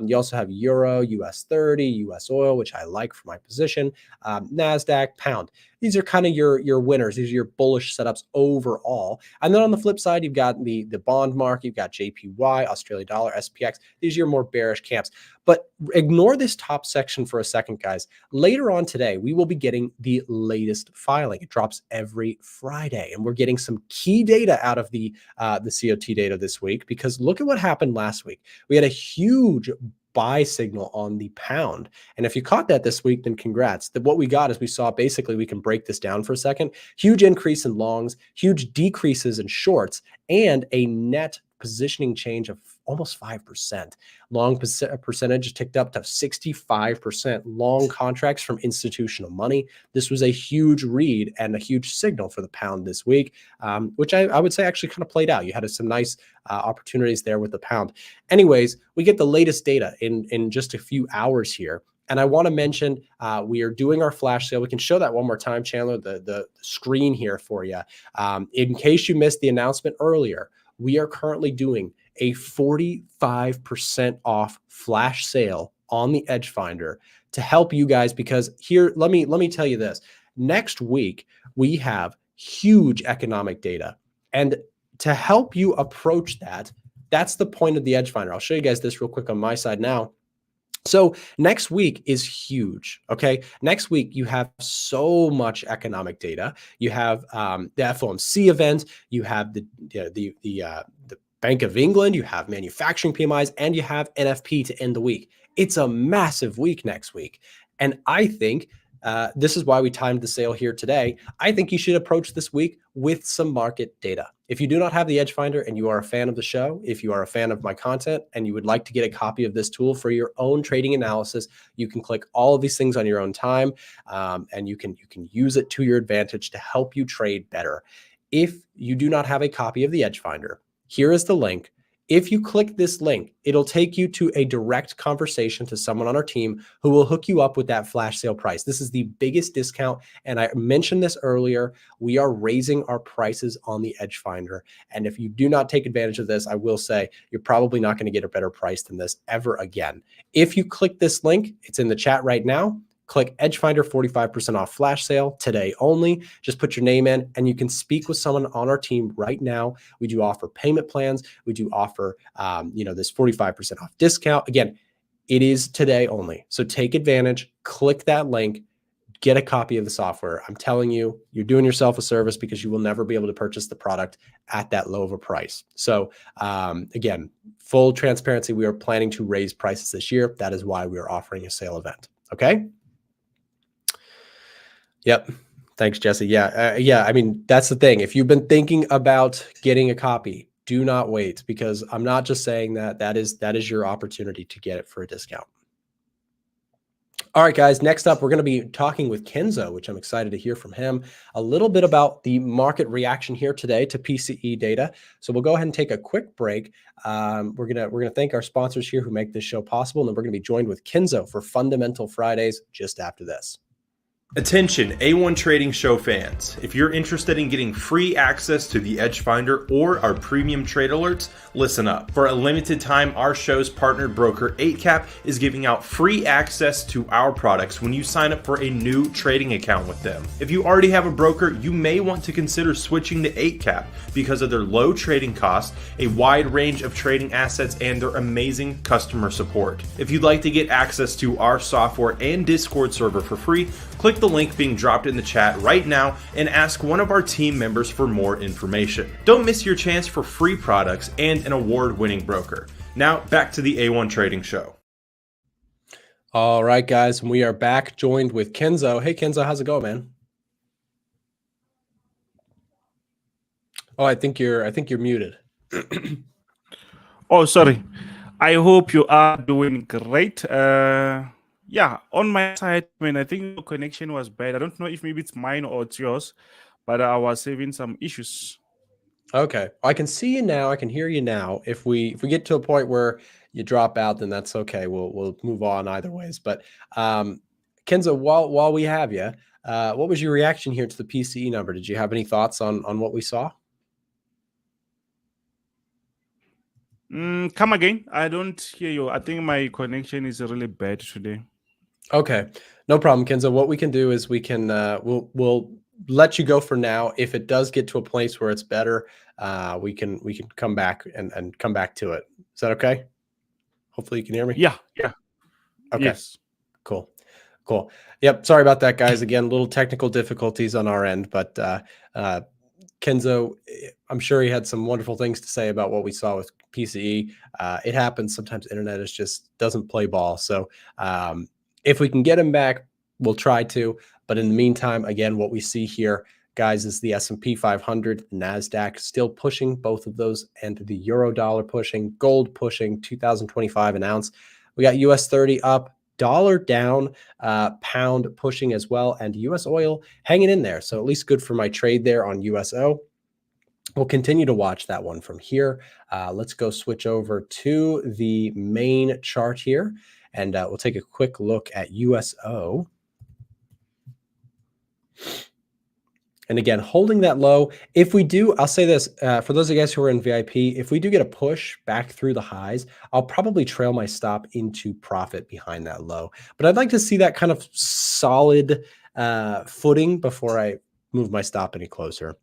You also have Euro, US 30, US oil, which I like for my position, NASDAQ, pound. These are kind of your winners. These are your bullish setups overall. And then on the flip side, you've got the bond market, you've got JPY, Australian dollar, SPX. These are your more bearish camps. But ignore this top section for a second, guys. Later on today, we will be getting the latest filing. It drops every Friday, and we're getting some key data out of the COT data this week, because look at what happened last week. We had a huge buy signal on the pound. And if you caught that this week, then congrats. What we got is we saw, basically, we can break this down for a second, huge increase in longs, huge decreases in shorts, and a net positioning change of almost 5%. Long percentage ticked up to 65% long contracts from institutional money. This was a huge read and a huge signal for the pound this week, which I would say actually kind of played out. You had some nice opportunities there with the pound. Anyways, we get the latest data in just a few hours here. And I want to mention, we are doing our flash sale. We can show that one more time, Chandler, the screen here for you. In case you missed the announcement earlier, we are currently doing a 45% off flash sale on the Edgefinder to help you guys, because here, let me tell you this. Next week, we have huge economic data. And to help you approach that, that's the point of the Edgefinder. I'll show you guys this real quick on my side now. So next week is huge. Okay. Next week, you have so much economic data. You have the FOMC event. You have the Bank of England. You have manufacturing PMIs, and you have NFP to end the week. It's a massive week next week. And I think this is why we timed the sale here today. I think you should approach this week with some market data. If you do not have the Edgefinder and you are a fan of the show, if you are a fan of my content and you would like to get a copy of this tool for your own trading analysis, you can click all of these things on your own time, and you can use it to your advantage to help you trade better. If you do not have a copy of the Edgefinder, here is the link. If you click this link, it'll take you to a direct conversation to someone on our team who will hook you up with that flash sale price. This is the biggest discount. And I mentioned this earlier. We are raising our prices on the Edgefinder. And if you do not take advantage of this, I will say you're probably not going to get a better price than this ever again. If you click this link, it's in the chat right now. Click Edgefinder 45% off flash sale today only. Just put your name in and you can speak with someone on our team right now. We do offer payment plans. We do offer, this 45% off discount. Again, it is today only. So take advantage, click that link, get a copy of the software. I'm telling you, you're doing yourself a service because you will never be able to purchase the product at that low of a price. So again, full transparency, we are planning to raise prices this year. That is why we are offering a sale event. Okay. Yep. Thanks, Jesse. Yeah. I mean, that's the thing. If you've been thinking about getting a copy, do not wait, because I'm not just saying that is your opportunity to get it for a discount. All right, guys, next up, we're going to be talking with Kenzo, which I'm excited to hear from him a little bit about the market reaction here today to PCE data. So we'll go ahead and take a quick break. We're going to thank our sponsors here who make this show possible. And then we're going to be joined with Kenzo for Fundamental Fridays just after this. Attention A1 Trading Show fans. If you're interested in getting free access to the Edgefinder or our premium trade alerts, listen up. For a limited time, our show's partnered broker Eightcap is giving out free access to our products when you sign up for a new trading account with them. If you already have a broker, you may want to consider switching to Eightcap because of their low trading costs, a wide range of trading assets, and their amazing customer support. If you'd like to get access to our software and Discord server for free, click the link being dropped in the chat right now and ask one of our team members for more information. Don't miss your chance for free products and an award-winning broker. Now back to the A1 Trading Show. All right, guys, we are back joined with Kenzo. Hey, Kenzo, how's it going, man? Oh, I think you're muted. Oh, sorry. I hope you are doing great. Yeah, on my side, I think the connection was bad. I don't know if maybe it's mine or it's yours, but I was having some issues. Okay, I can see you now. I can hear you now. If we get to a point where you drop out, then that's okay. We'll move on either ways. But Kenzo, while we have you, what was your reaction here to the PCE number? Did you have any thoughts on what we saw? Come again. I don't hear you. I think my connection is really bad today. Okay, no problem, Kenzo. What we can do is we can we'll let you go for now. If it does get to a place where it's better, we can come back and come back to it. Is that okay? Hopefully you can hear me. Yeah. Okay. Yes. Cool. Yep. Sorry about that, guys. Again, little technical difficulties on our end, but Kenzo, I'm sure he had some wonderful things to say about what we saw with PCE. It happens sometimes. Internet is just doesn't play ball. So if we can get him back, we'll try to. But in the meantime, again, what we see here, guys, is the S&P 500, the NASDAQ still pushing both of those, and the euro dollar pushing, gold pushing, 2025 an ounce. We got US 30 up, dollar down, pound pushing as well, and US oil hanging in there. So at least good for my trade there on USO. We'll continue to watch that one from here. Let's go switch over to the main chart here, and we'll take a quick look at USO. And again, holding that low. If we do, I'll say this, for those of you guys who are in VIP, if we do get a push back through the highs, I'll probably trail my stop into profit behind that low. But I'd like to see that kind of solid footing before I move my stop any closer.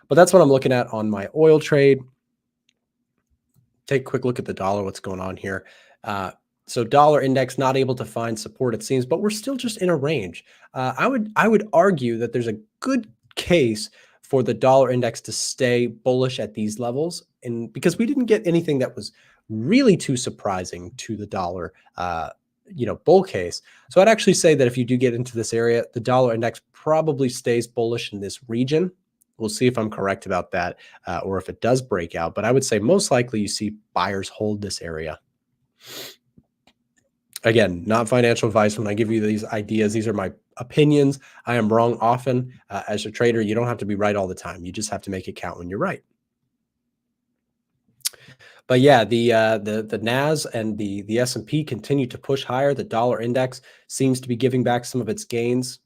But that's what I'm looking at on my oil trade. Take a quick look at the dollar, what's going on here. So dollar index not able to find support, it seems, but we're still just in a range. I would argue that there's a good case for the dollar index to stay bullish at these levels, and because we didn't get anything that was really too surprising to the dollar bull case. So I'd actually say that if you do get into this area, the dollar index probably stays bullish in this region. We'll see if I'm correct about that, or if it does break out, but I would say most likely you see buyers hold this area. Again, not financial advice. When I give you these ideas, these are my opinions. I am wrong often. As a trader, you don't have to be right all the time. You just have to make it count when you're right. But yeah, the NAS and the S&P continue to push higher. The dollar index seems to be giving back some of its gains.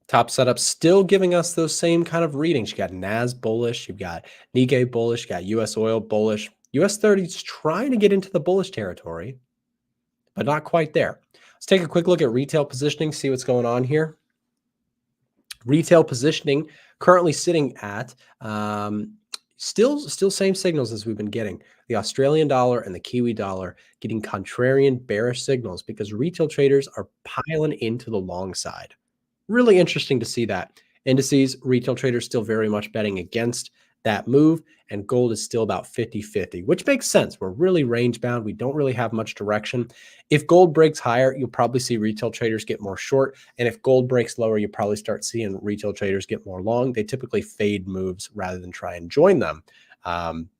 Top setup still giving us those same kind of readings. You got NAS bullish, you've got Nikkei bullish, you got US oil bullish. US 30 is trying to get into the bullish territory, but not quite there. Let's take a quick look at retail positioning, see what's going on here. Retail positioning currently sitting at still same signals as we've been getting. The Australian dollar and the Kiwi dollar getting contrarian bearish signals because retail traders are piling into the long side. Really interesting to see that. Indices, retail traders still very much betting against that move, and gold is still about 50-50, which makes sense. We're really range bound. We don't really have much direction. If gold breaks higher, you'll probably see retail traders get more short. And if gold breaks lower, you'll probably start seeing retail traders get more long. They typically fade moves rather than try and join them.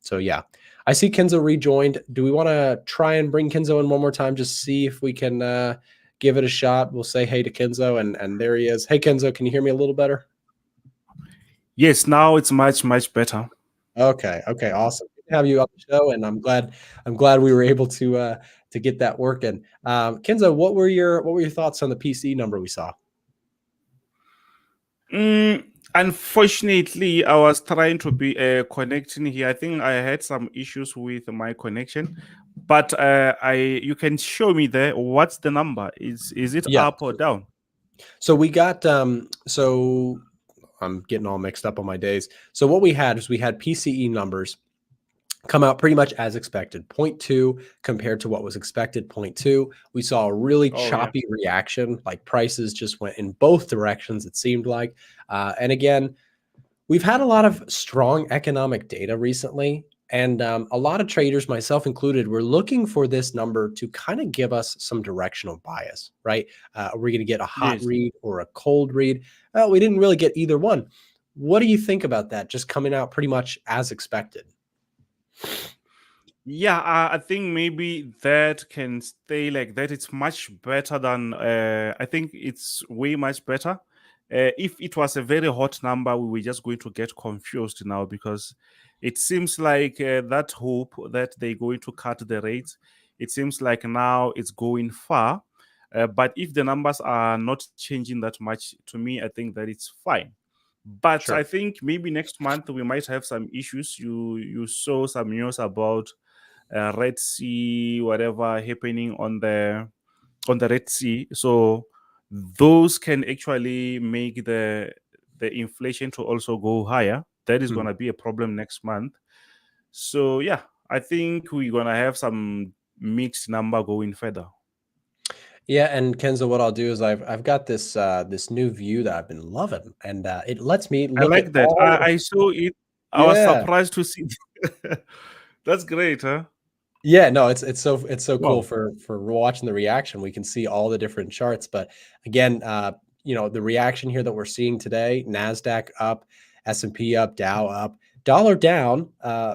So yeah, I see Kenzo rejoined. Do we want to try and bring Kenzo in one more time? Just see if we can give it a shot. We'll say hey to Kenzo, and there he is. Hey, Kenzo, can you hear me a little better? Yes, now it's much better. Okay, awesome. Good to have you on the show, and I'm glad we were able to get that working. Kenzo, what were your thoughts on the PCE number we saw? Unfortunately, I was trying to be connecting here. I think I had some issues with my connection, but you can show me there. What's the number? Is it up or down? So we got so I'm getting all mixed up on my days. So what we had is we had PCE numbers come out pretty much as expected. 0.2 compared to what was expected, 0.2. We saw a really choppy reaction, like prices just went in both directions, it seemed like. And again, we've had a lot of strong economic data recently. And a lot of traders, myself included, were looking for this number to kind of give us some directional bias, right? Are we going to get a hot read or a cold read? Well, we didn't really get either one. What do you think about that? Just coming out pretty much as expected. Yeah, I think maybe that can stay like that. It's much better than I think it's way much better. If it was a very hot number, we were just going to get confused now because it seems like that hope that they're going to cut the rates, it seems like now it's going far. But if the numbers are not changing that much, to me, I think that it's fine. But I Sure. think maybe next month we might have some issues. You saw some news about Red Sea, whatever happening on the Red Sea. So those can actually make the inflation to also go higher. That is Hmm. gonna be a problem next month. So yeah, I think we're gonna have some mixed number going further. Yeah, and Kenzo, what I'll do is I've got this this new view that I've been loving, and it lets me I look at like that. all. I saw it. I was Yeah, surprised to see. That's great, huh? yeah, no, it's so cool Wow. for watching the reaction. We can see all the different charts, but again, you know, the reaction here that we're seeing today: Nasdaq up, S&P up, Dow up, dollar down,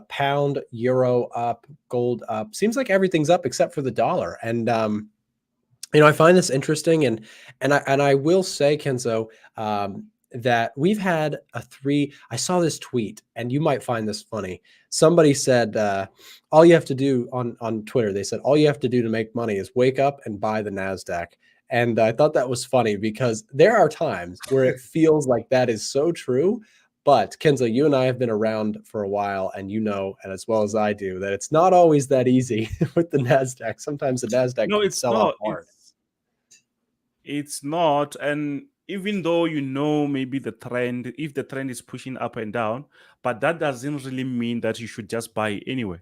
pound, euro up, gold up. Seems like everything's up except for the dollar, and you know, I find this interesting, and I will say, Kenzo, that we've had a three. I saw this tweet, and you might find this funny. Somebody said, "All you have to do on Twitter," they said, "all you have to do to make money is wake up and buy the Nasdaq." And I thought that was funny because there are times where it feels like that is so true. But Kenzo, you and I have been around for a while, and you know, and as well as I do, that it's not always that easy with the Nasdaq. Sometimes the Nasdaq No, can it's sell off not. hard. It's not. And even though you know maybe the trend, if the trend is pushing up and down, but that doesn't really mean that you should just buy anyway.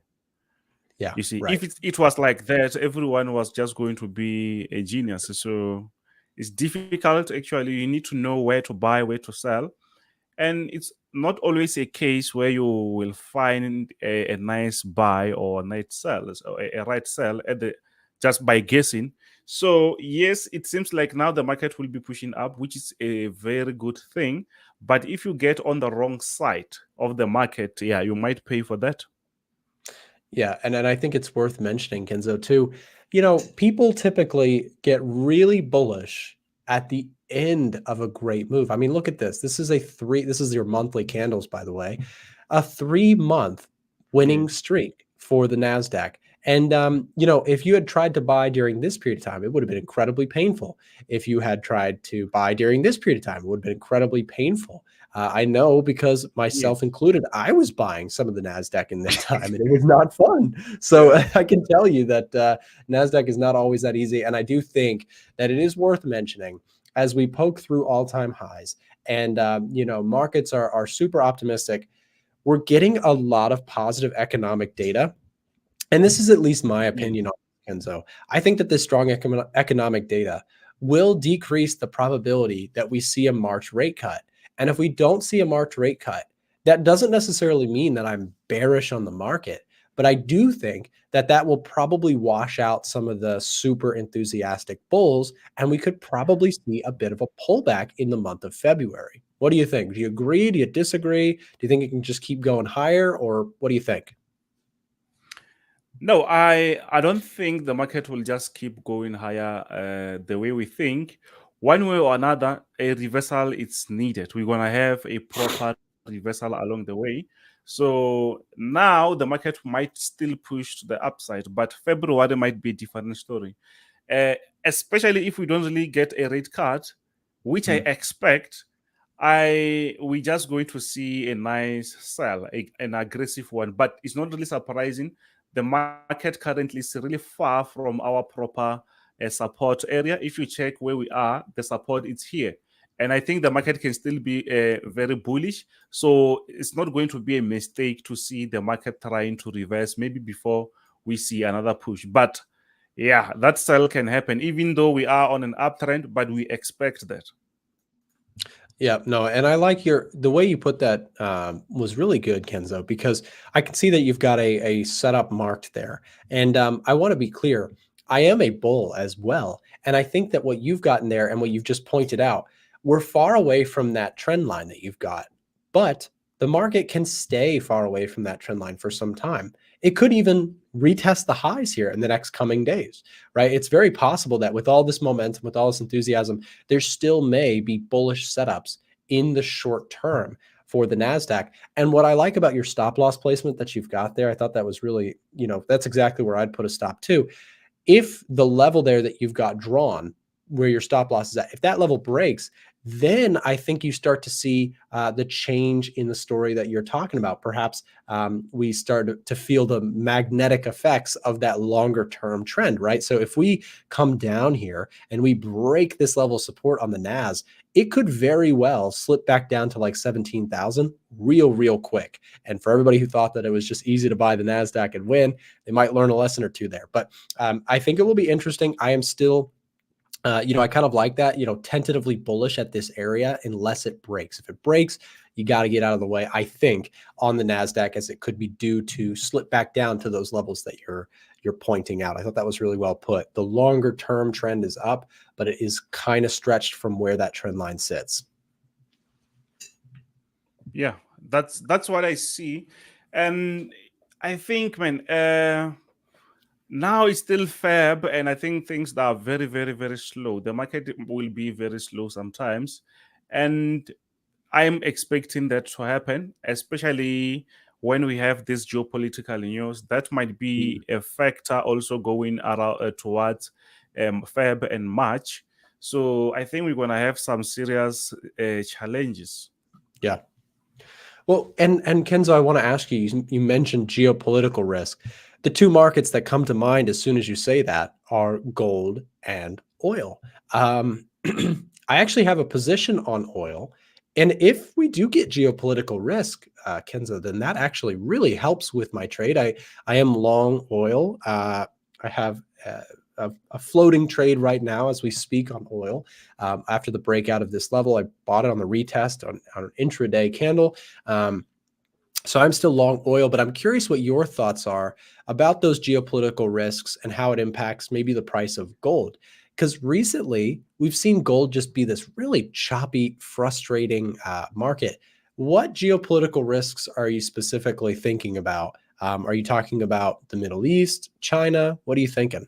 Yeah, You see, if right. it was like that, everyone was just going to be a genius. So it's difficult actually. You need to know where to buy, where to sell. And it's not always a case where you will find a nice buy or a nice sell, so a right sell at the just by guessing. So yes, it seems like now the market will be pushing up, which is a very good thing. But if you get on the wrong side of the market, yeah, you might pay for that. Yeah, and I think it's worth mentioning, Kenzo, too. You know, people typically get really bullish at the end of a great move. I mean, look at this. This is your monthly candles, by the way. A 3-month winning Yes. streak for the Nasdaq. And you know, if you had tried to buy during this period of time, it would have been incredibly painful. If you had tried to buy during this period of time, it would have been incredibly painful. I know because myself Yes. included, I was buying some of the Nasdaq in that time, and it was not fun. So I can tell you that Nasdaq is not always that easy, and I do think that it is worth mentioning as we poke through all-time highs, and you know, markets are super optimistic. We're getting a lot of positive economic data, and this is at least my Yes. opinion on Kenzo. I think that this strong economic data will decrease the probability that we see a March rate cut. And if we don't see a March rate cut, that doesn't necessarily mean that I'm bearish on the market, but I do think that that will probably wash out some of the super enthusiastic bulls, and we could probably see a bit of a pullback in the month of February. What do you think? Do you agree? Do you disagree? Do you think it can just keep going higher, or what do you think? No, I don't think the market will just keep going higher the way we think. One way or another, a reversal is needed. We're gonna have a proper reversal along the way. So now the market might still push to the upside, but February might be a different story. Uh, Especially if we don't really get a rate cut, which I Hmm. expect. We just going to see a nice sell, an aggressive one, but it's not really surprising. The market currently is really far from our proper support area. If you check where we are, the support is here. And I think the market can still be very bullish. So it's not going to be a mistake to see the market trying to reverse maybe before we see another push. But yeah, that sell can happen, even though we are on an uptrend, but we expect that. Yeah, no, and I like the way you put that was really good, Kenzo, because I can see that you've got a setup marked there, and I want to be clear. I am a bull as well, and I think that what you've gotten there and what you've just pointed out, we're far away from that trend line that you've got, but the market can stay far away from that trend line for some time. it could even retest the highs here in the next coming days, right? It's very possible that with all this momentum, with all this enthusiasm, there still may be bullish setups in the short term for the NASDAQ. And what I like about your stop loss placement that you've got there, I thought that was really, that's exactly where I'd put a stop too. If the level there that you've got drawn, where your stop loss is at, if that level breaks, then I think you start to see the change in the story that you're talking about. Perhaps we start to feel the magnetic effects of that longer term trend, right? So if we come down here and we break this level of support on the NAS, it could very well slip back down to like 17,000 real quick. And for everybody who thought that it was just easy to buy the NASDAQ and win, they might learn a lesson or two there. But I think it will be interesting. I am still I kind of like that, tentatively bullish at this area unless it breaks. If it breaks, you got to get out of the way, I think, on the NASDAQ, as it could be due to slip back down to those levels that you're pointing out. I thought that was really well put. The longer term trend is up, but it is kind of stretched from where that trend line sits. Yeah, that's what I see. And I think, man, now it's still Feb, and I think things are very, very, very slow. The market will be very slow sometimes. And I'm expecting that to happen, especially when we have this geopolitical news. That might be a factor also going around towards Feb and March. So I think we're going to have some serious challenges. Yeah. Well, and Kenzo, I want to ask you, you mentioned geopolitical risk. The two markets that come to mind as soon as you say that are gold and oil. I actually have a position on oil. And if we do get geopolitical risk, Kenzo, then that actually really helps with my trade. I am long oil. I have a floating trade right now as we speak on oil. After the breakout of this level, I bought it on the retest on an intraday candle. So I'm still long oil, but I'm curious what your thoughts are about those geopolitical risks and how it impacts maybe the price of gold. Because recently we've seen gold just be this really choppy, frustrating market. What geopolitical risks are you specifically thinking about? Are you talking about the Middle East, China? What are you thinking?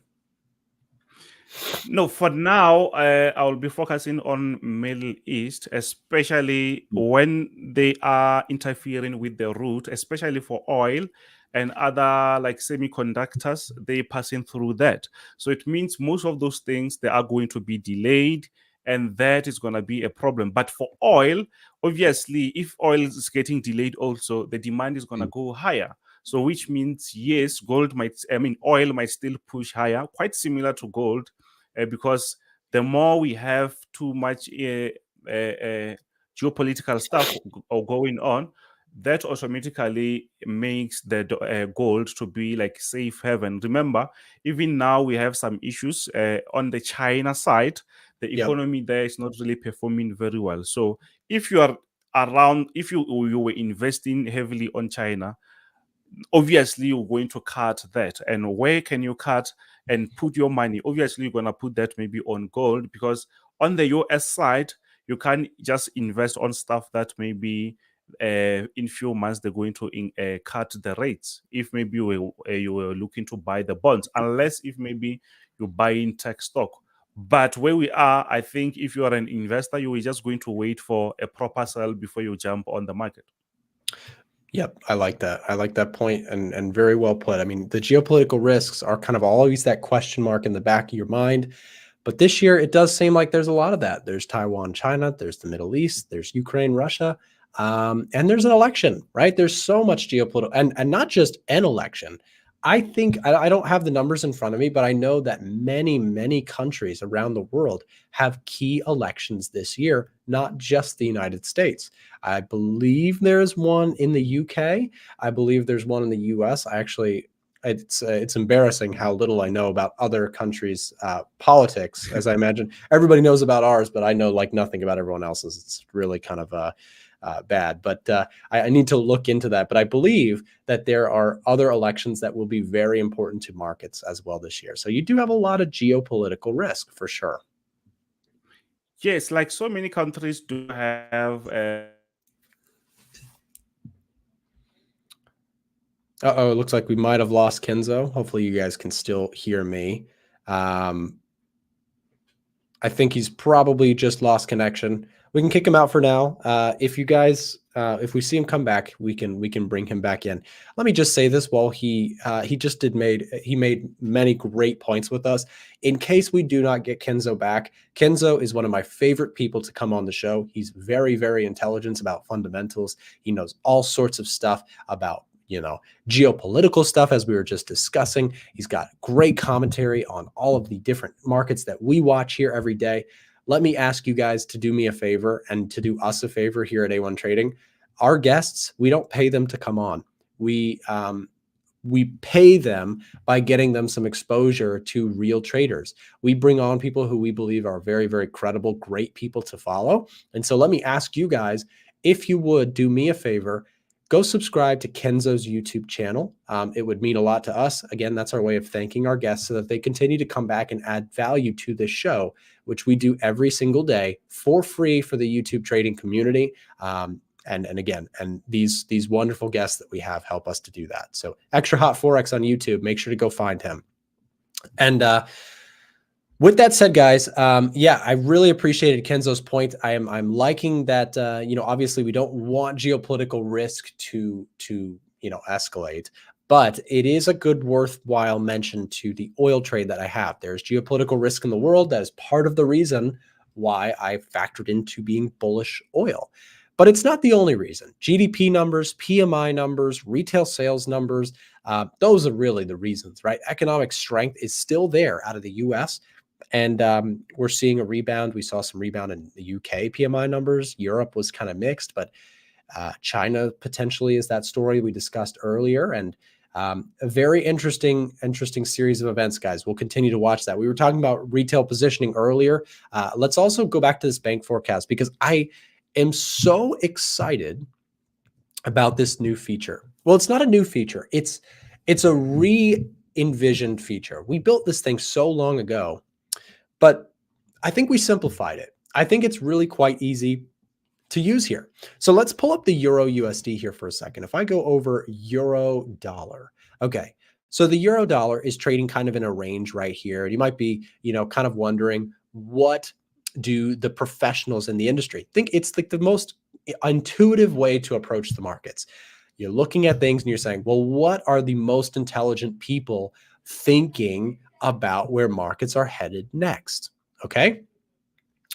No, for now, I will be focusing on Middle East, especially when they are interfering with the route, especially for oil and other like semiconductors, they passing through that. So it means most of those things, they are going to be delayed, and that is going to be a problem. But for oil, obviously, if oil is getting delayed also, the demand is going to go higher. So which means, yes, oil might still push higher, quite similar to gold. Because the more we have too much geopolitical stuff going on, that automatically makes the gold to be like safe haven. Remember, even now we have some issues on the China side. The economy there is not really performing very well. So if you are around, if you were investing heavily on China, obviously you're going to cut that. And where can you cut and put your money? Obviously you're going to put that maybe on gold, because on the US side you can't just invest on stuff that maybe in few months they're going to cut the rates, if maybe you were looking to buy the bonds, unless if maybe you're buying tech stock. But where we are, I think if you are an investor, you are just going to wait for a proper sell before you jump on the market. Yep, I like that. I like that point, and very well put. I mean, the geopolitical risks are kind of always that question mark in the back of your mind. But this year, it does seem like there's a lot of that. There's Taiwan, China, there's the Middle East, there's Ukraine, Russia, and there's an election, right? There's so much geopolitical, and not just an election. I think, I don't have the numbers in front of me, but I know that many countries around the world have key elections this year, not just the United States. I believe there's one in the UK. I believe there's one in the US. It's embarrassing how little I know about other countries' politics. As I imagine, everybody knows about ours, but I know like nothing about everyone else's. It's really kind of bad. But I need to look into that. But I believe that there are other elections that will be very important to markets as well this year. So you do have a lot of geopolitical risk for sure. Yes, like so many countries do have Uh-oh, it looks like we might have lost Kenzo. Hopefully you guys can still hear me. I think he's probably just lost connection. We can kick him out for now. If you guys, if we see him come back, we can bring him back in. Let me just say this while he made many great points with us. In case we do not get Kenzo back, Kenzo is one of my favorite people to come on the show. He's very, very intelligent about fundamentals. He knows all sorts of stuff about, geopolitical stuff, as we were just discussing. He's got great commentary on all of the different markets that we watch here every day. Let me ask you guys to do me a favor and to do us a favor here at A1 Trading. Our guests, we don't pay them to come on. We pay them by getting them some exposure to real traders. We bring on people who we believe are very, very credible, great people to follow. And so let me ask you guys, if you would do me a favor, go subscribe to Kenzo's YouTube channel. It would mean a lot to us. Again, that's our way of thanking our guests so that they continue to come back and add value to this show, which we do every single day for free for the YouTube trading community. And these wonderful guests that we have help us to do that. So Extra Hot Forex on YouTube, make sure to go find him. And with that said, guys, I really appreciated Kenzo's point. I'm liking that. Obviously, we don't want geopolitical risk to escalate, but it is a good, worthwhile mention to the oil trade that I have. There's geopolitical risk in the world. That is part of the reason why I factored into being bullish oil. But it's not the only reason. GDP numbers, PMI numbers, retail sales numbers, those are really the reasons, right? Economic strength is still there out of the U.S., and we're seeing a rebound. We saw some rebound in the UK PMI numbers. Europe was kind of mixed, but China potentially is that story we discussed earlier. And a very interesting series of events, guys. We'll continue to watch that. We were talking about retail positioning earlier. Let's also go back to this bank forecast, because I am so excited about this new feature. Well, it's not a new feature. It's a re-envisioned feature. We built this thing so long ago, but I think we simplified it. I think it's really quite easy to use here. So let's pull up the Euro USD here for a second. If I go over Euro dollar, okay. So the Euro dollar is trading kind of in a range right here. And you might be, kind of wondering, what do the professionals in the industry think? It's like the most intuitive way to approach the markets. You're looking at things and you're saying, well, what are the most intelligent people thinking about where markets are headed next? Okay.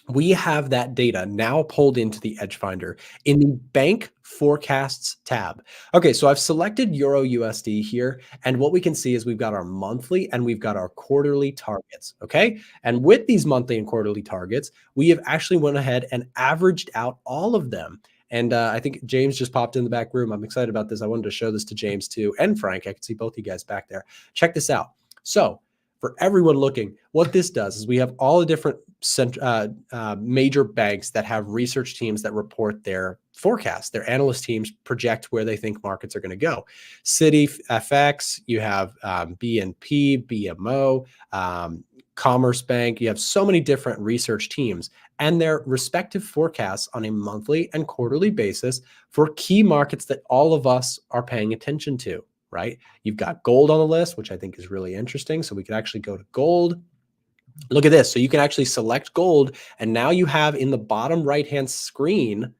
We have that data now pulled into the Edgefinder in the bank forecasts tab. Okay, so I've selected Euro USD here, and what we can see is we've got our monthly and we've got our quarterly targets, okay? And with these monthly and quarterly targets, we have actually went ahead and averaged out all of them. And I think James just popped in the back room. I'm excited about this. I wanted to show this to James too, and Frank. I can see both you guys back there. Check this out. So for everyone looking, what this does is we have all the different major banks that have research teams that report their forecasts. Their analyst teams project where they think markets are going to go. Citi, FX, you have BNP, BMO, Commerce Bank. You have so many different research teams and their respective forecasts on a monthly and quarterly basis for key markets that all of us are paying attention to, right? You've got gold on the list, which I think is really interesting. So we could actually go to gold. Look at this. So you can actually select gold, and now you have in the bottom right-hand screen,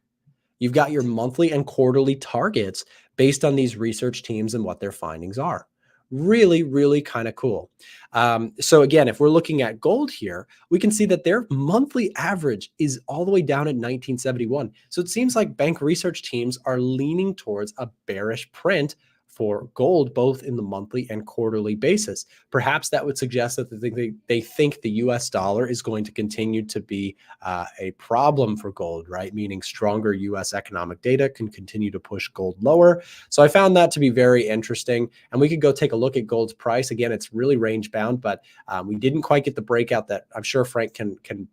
you've got your monthly and quarterly targets based on these research teams and what their findings are. Really, really kind of cool. So again, if we're looking at gold here, we can see that their monthly average is all the way down at 1971. So it seems like bank research teams are leaning towards a bearish print for gold, both in the monthly and quarterly basis. Perhaps that would suggest that they think the US dollar is going to continue to be a problem for gold, right? Meaning stronger US economic data can continue to push gold lower. So I found that to be very interesting. And we could go take a look at gold's price. Again, it's really range bound, but we didn't quite get the breakout that I'm sure Frank can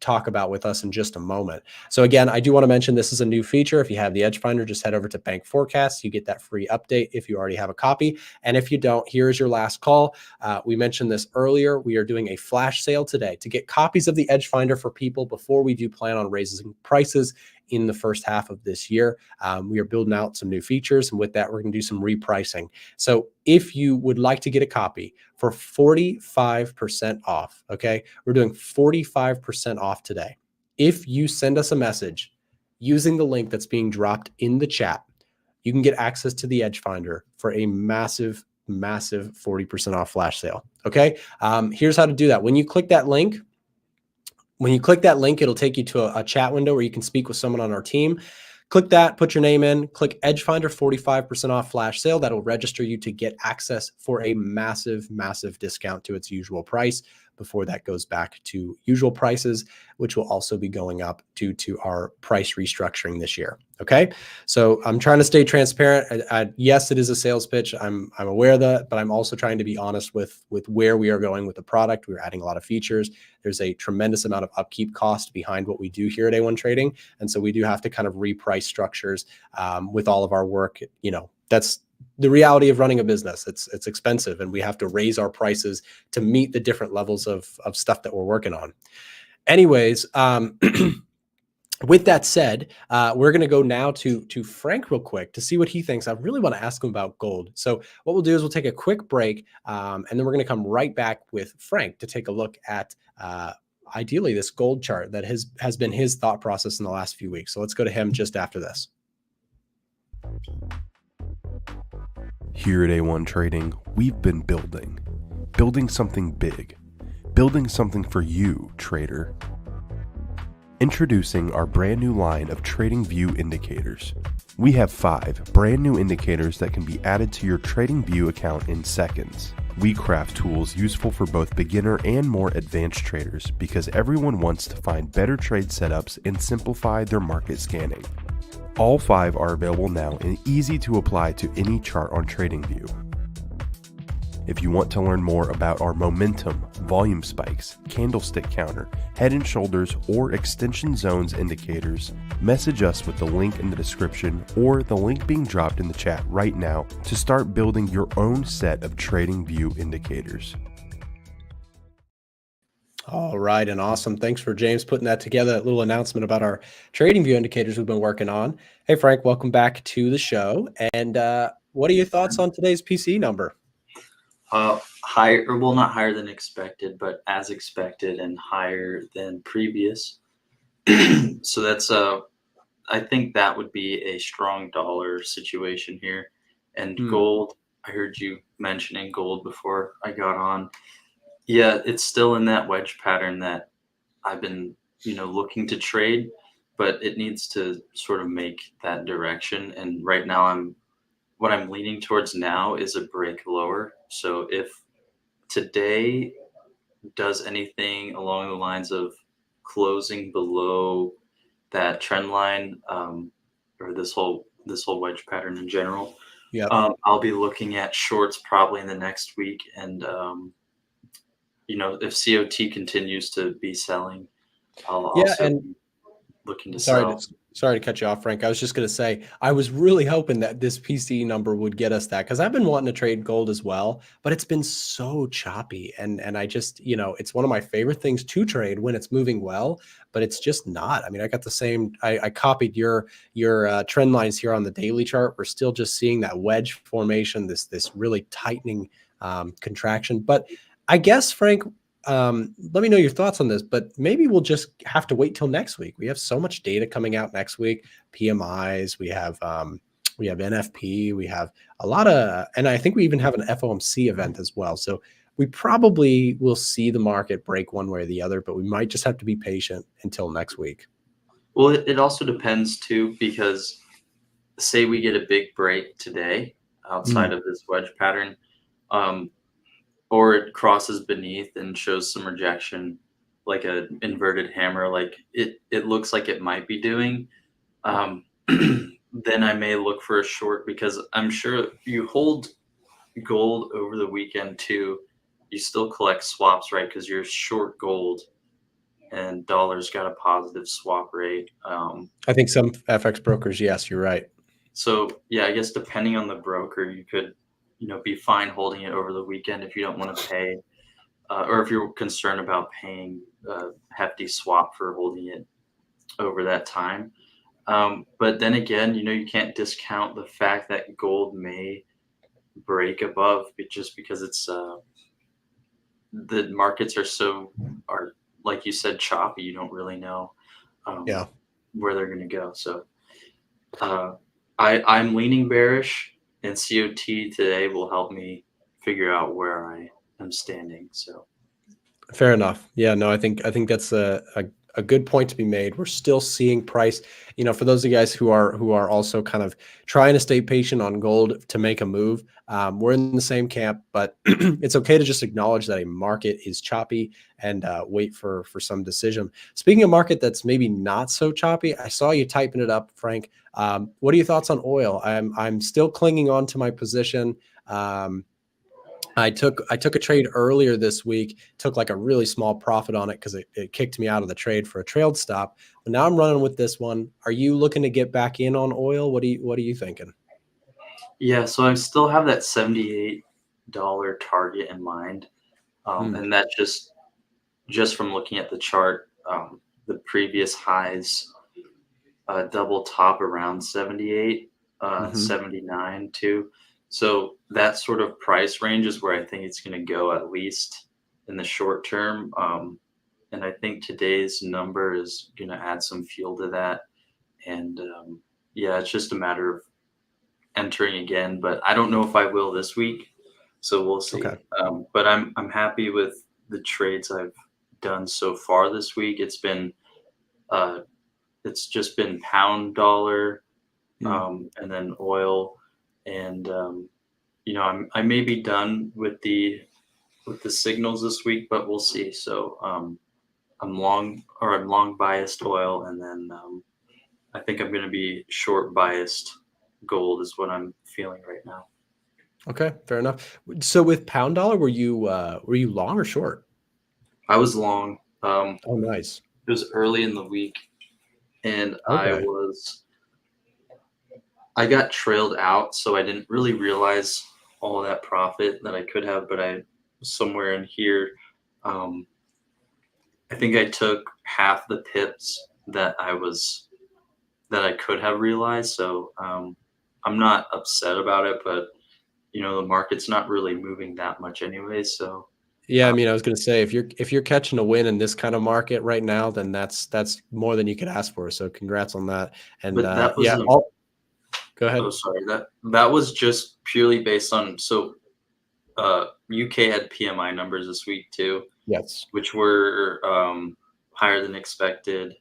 talk about with us in just a moment. So again, I do want to mention this is a new feature. If you have the Edgefinder, just head over to Bank Forecasts. You get that free update if you already have a copy. And if you don't, here's your last call. We mentioned this earlier. We are doing a flash sale today to get copies of the Edgefinder for people before we do plan on raising prices in the first half of this year. We are building out some new features, and with that, we're going to do some repricing. So if you would like to get a copy for 45% off, okay, we're doing 45% off today. If you send us a message using the link that's being dropped in the chat, you can get access to the Edgefinder for a massive 40% off flash sale. Okay. Here's how to do that. When you click that link, it'll take you to a chat window where you can speak with someone on our team. Click that, put your name in, click Edgefinder 45% off flash sale. That'll register you to get access for a massive discount to its usual price before that goes back to usual prices, which will also be going up due to our price restructuring this year. Okay. So I'm trying to stay transparent. Yes, it is a sales pitch. I'm aware of that, but I'm also trying to be honest with where we are going with the product. We're adding a lot of features. There's a tremendous amount of upkeep cost behind what we do here at A1 Trading. And so we do have to kind of reprice structures with all of our work. You know, that's the reality of running a business. It's expensive, and we have to raise our prices to meet the different levels of stuff that we're working on. Anyways, with that said, we're going to go now to Frank real quick to see what he thinks. I really want to ask him about gold. So what we'll do is we'll take a quick break, and then we're going to come right back with Frank to take a look at ideally this gold chart that has been his thought process in the last few weeks. So let's go to him just after this. Here at A1 Trading, we've been building something big, building something for you, trader. Introducing our brand new line of TradingView indicators. We have 5 brand new indicators that can be added to your TradingView account in seconds. We craft tools useful for both beginner and more advanced traders because everyone wants to find better trade setups and simplify their market scanning. All 5 are available now and easy to apply to any chart on TradingView. If you want to learn more about our momentum, volume spikes, candlestick counter, head and shoulders, or extension zones indicators, message us with the link in the description or the link being dropped in the chat right now to start building your own set of TradingView indicators. All right, and awesome. Thanks for James putting that together, that little announcement about our TradingView indicators we've been working on. Hey, Frank, welcome back to the show. And what are your thoughts on today's PCE number? Higher, well, not higher than expected, but as expected and higher than previous. So that's I think that would be a strong dollar situation here. And gold, I heard you mentioning gold before I got on. Yeah, it's still in that wedge pattern that I've been, looking to trade, but it needs to sort of make that direction. And right now what I'm leaning towards now is a break lower. So if today does anything along the lines of closing below that trend line, or this whole wedge pattern in general, I'll be looking at shorts probably in the next week. And if COT continues to be selling, I'll also be looking to sell. Sorry to cut you off, Frank. I was just going to say, I was really hoping that this PCE number would get us that, because I've been wanting to trade gold as well, but it's been so choppy. And I just, it's one of my favorite things to trade when it's moving well, but it's just not. I mean, I got the same, I copied your trend lines here on the daily chart. We're still just seeing that wedge formation, this really tightening contraction. But I guess, Frank, let me know your thoughts on this, but maybe we'll just have to wait till next week. We have so much data coming out next week, PMIs, we have NFP, we have a lot of, and I think we even have an FOMC event as well. So we probably will see the market break one way or the other, but we might just have to be patient until next week. Well, it also depends too, because say we get a big break today outside of this wedge pattern, or it crosses beneath and shows some rejection, like an inverted hammer, like it looks like it might be doing, then I may look for a short, because I'm sure you hold gold over the weekend too. You still collect swaps, right? Because you're short gold and dollar's got a positive swap rate. I think some FX brokers, yes, you're right. So yeah, I guess depending on the broker, you could be fine holding it over the weekend if you don't want to pay, or if you're concerned about paying a hefty swap for holding it over that time. But then again, you can't discount the fact that gold may break above just because it's the markets are like you said, choppy. You don't really know Yeah. where they're going to go. So I'm leaning bearish, and COT today will help me figure out where I am standing. So Fair enough. Yeah, no, I think that's a good point to be made. We're still seeing price, for those of you guys who are also kind of trying to stay patient on gold to make a move. We're in the same camp, but it's okay to just acknowledge that a market is choppy and wait for some decision. Speaking of market that's maybe not so choppy, I saw you typing it up, Frank. What are your thoughts on oil? I'm still clinging on to my position. I took a trade earlier this week, took like a really small profit on it because it kicked me out of the trade for a trailed stop. But now I'm running with this one. Are you looking to get back in on oil? What are you thinking? yeah, so I still have that $78 target in mind, and that just from looking at the chart, the previous highs double top around 78, 79 too. So that sort of price range is where I think it's going to go, at least in the short term. And I think today's number is going to add some fuel to that. And yeah, it's just a matter of entering again, but I don't know if I will this week. So we'll see. Okay. But I'm happy with the trades I've done so far this week. It's just been pound, dollar, and then oil. And I may be done with the signals this week, but we'll see. So I'm long biased oil, and then I think I'm going to be short biased gold is what I'm feeling right now. Okay, fair enough. So with pound dollar, were you long or short? I was long. Oh, nice. It was early in the week, and Okay. I got trailed out, so I didn't really realize all that profit that I could have, but I somewhere in here, I think I took half the pips that I could have realized. So I'm not upset about it, but the market's not really moving that much anyway. So Yeah, I mean, I was going to say if you're catching a win in this kind of market right now, then that's more than you could ask for. So congrats on that. And but that was yeah, go ahead. oh, sorry, that was just purely based on UK had PMI numbers this week too, Yes. which were higher than expected,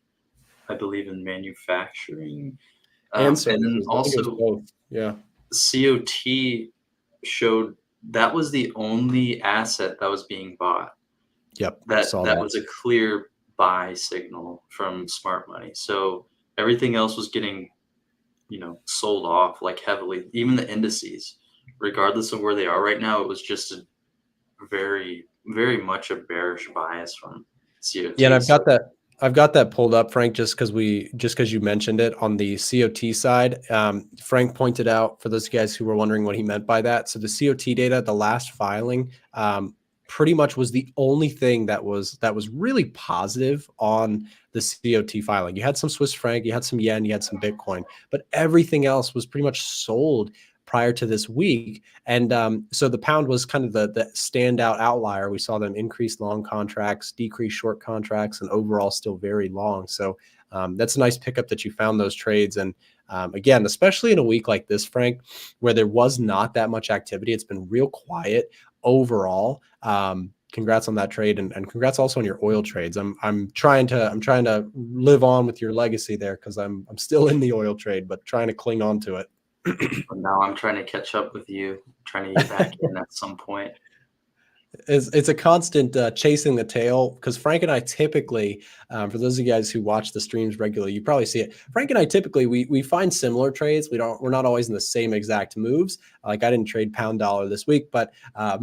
I believe, in manufacturing. And And then services. I think it was also both. Yeah. COT showed that was the only asset that was being bought. Yep. That Saw that was a clear buy signal from smart money. So everything else was getting, sold off like heavily. Even the indices, regardless of where they are right now, it was just a very, very much a bearish bias from COT. Yeah, and I've got that pulled up, Frank, just because you mentioned it on the COT side. Frank pointed out, for those guys who were wondering what he meant by that. So the COT data, the last filing, pretty much was the only thing that was really positive on the COT filing. You had some Swiss franc, you had some yen, you had some Bitcoin, but everything else was pretty much sold prior to this week. And so the pound was kind of the standout outlier. We saw them increase long contracts, decrease short contracts, and overall still very long. So that's a nice pickup that you found those trades. And again, especially in a week like this, Frank, where there was not that much activity, it's been real quiet overall. Congrats on that trade, and congrats also on your oil trades. I'm trying to live on with your legacy there, because I'm still in the oil trade, but trying to cling on to it. But now I'm trying to catch up with you, trying to get back in at some point. It's a constant chasing the tail, because Frank and I typically, for those of you guys who watch the streams regularly, you probably see it. Frank and I typically we find similar trades. We're not always in the same exact moves. Like I didn't trade pound dollar this week, but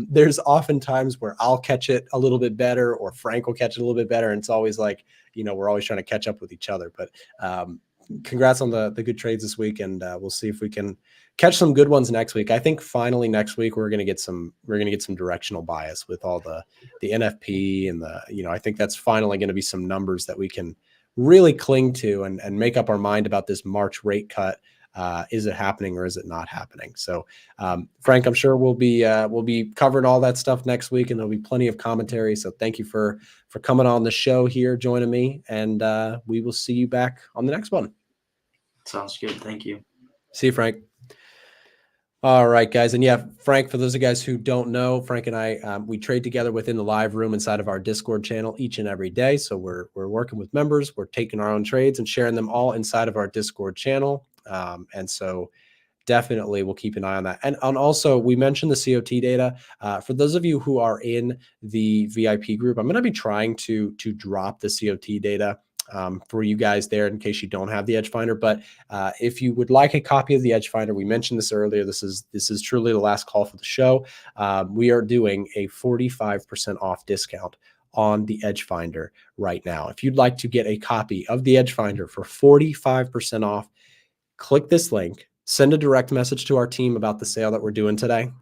there's often times where I'll catch it a little bit better, or Frank will catch it a little bit better, and it's always like, we're always trying to catch up with each other. But congrats on the good trades this week, and we'll see if we can catch some good ones next week. I think finally next week we're gonna get some directional bias with all the NFP and I think that's finally going to be some numbers that we can really cling to and make up our mind about this March rate cut. Is it happening or is it not happening? So, Frank, I'm sure we'll be covering all that stuff next week, and there'll be plenty of commentary. So thank you for coming on the show here, joining me, and we will see you back on the next one. Sounds good. Thank you. See you, Frank. All right, guys. And yeah, Frank, for those of you guys who don't know, Frank and I, we trade together within the live room inside of our Discord channel each and every day. So we're working with members, we're taking our own trades and sharing them all inside of our Discord channel. And so definitely we'll keep an eye on that. And also, we mentioned the COT data. For those of you who are in the VIP group, I'm going to be trying to drop the COT data for you guys there in case you don't have the Edgefinder. But if you would like a copy of the Edgefinder, we mentioned this earlier. This is truly the last call for the show. We are doing a 45% off discount on the Edgefinder right now. If you'd like to get a copy of the Edgefinder for 45% off, click this link, send a direct message to our team about the sale that we're doing today,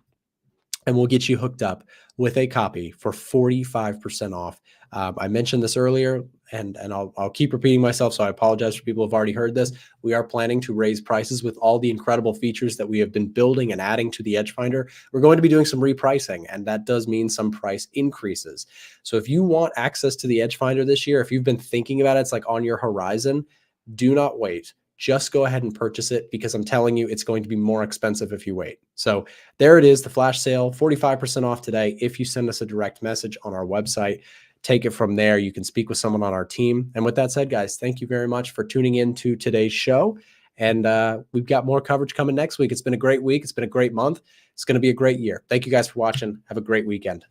and we'll get you hooked up with a copy for 45% off. I mentioned this earlier, and I'll keep repeating myself, so I apologize for people who have already heard this. We are planning to raise prices with all the incredible features that we have been building and adding to the Edgefinder. We're going to be doing some repricing, and that does mean some price increases. So if you want access to the Edgefinder this year, if you've been thinking about it, it's like on your horizon, do not wait. Just go ahead and purchase it, because I'm telling you, it's going to be more expensive if you wait. So there it is, the flash sale, 45% off today. If you send us a direct message on our website, take it from there. You can speak with someone on our team. And with that said, guys, thank you very much for tuning in to today's show. And we've got more coverage coming next week. It's been a great week. It's been a great month. It's going to be a great year. Thank you guys for watching. Have a great weekend.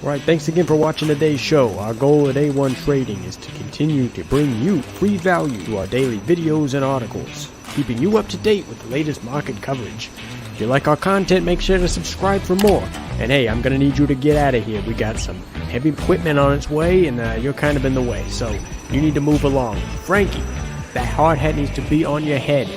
All right, thanks again for watching today's show. Our goal at A1 Trading is to continue to bring you free value through our daily videos and articles, keeping you up to date with the latest market coverage. If you like our content, make sure to subscribe for more. And hey, I'm going to need you to get out of here. We got some heavy equipment on its way, and you're kind of in the way, so you need to move along. Frankie, that hard hat needs to be on your head.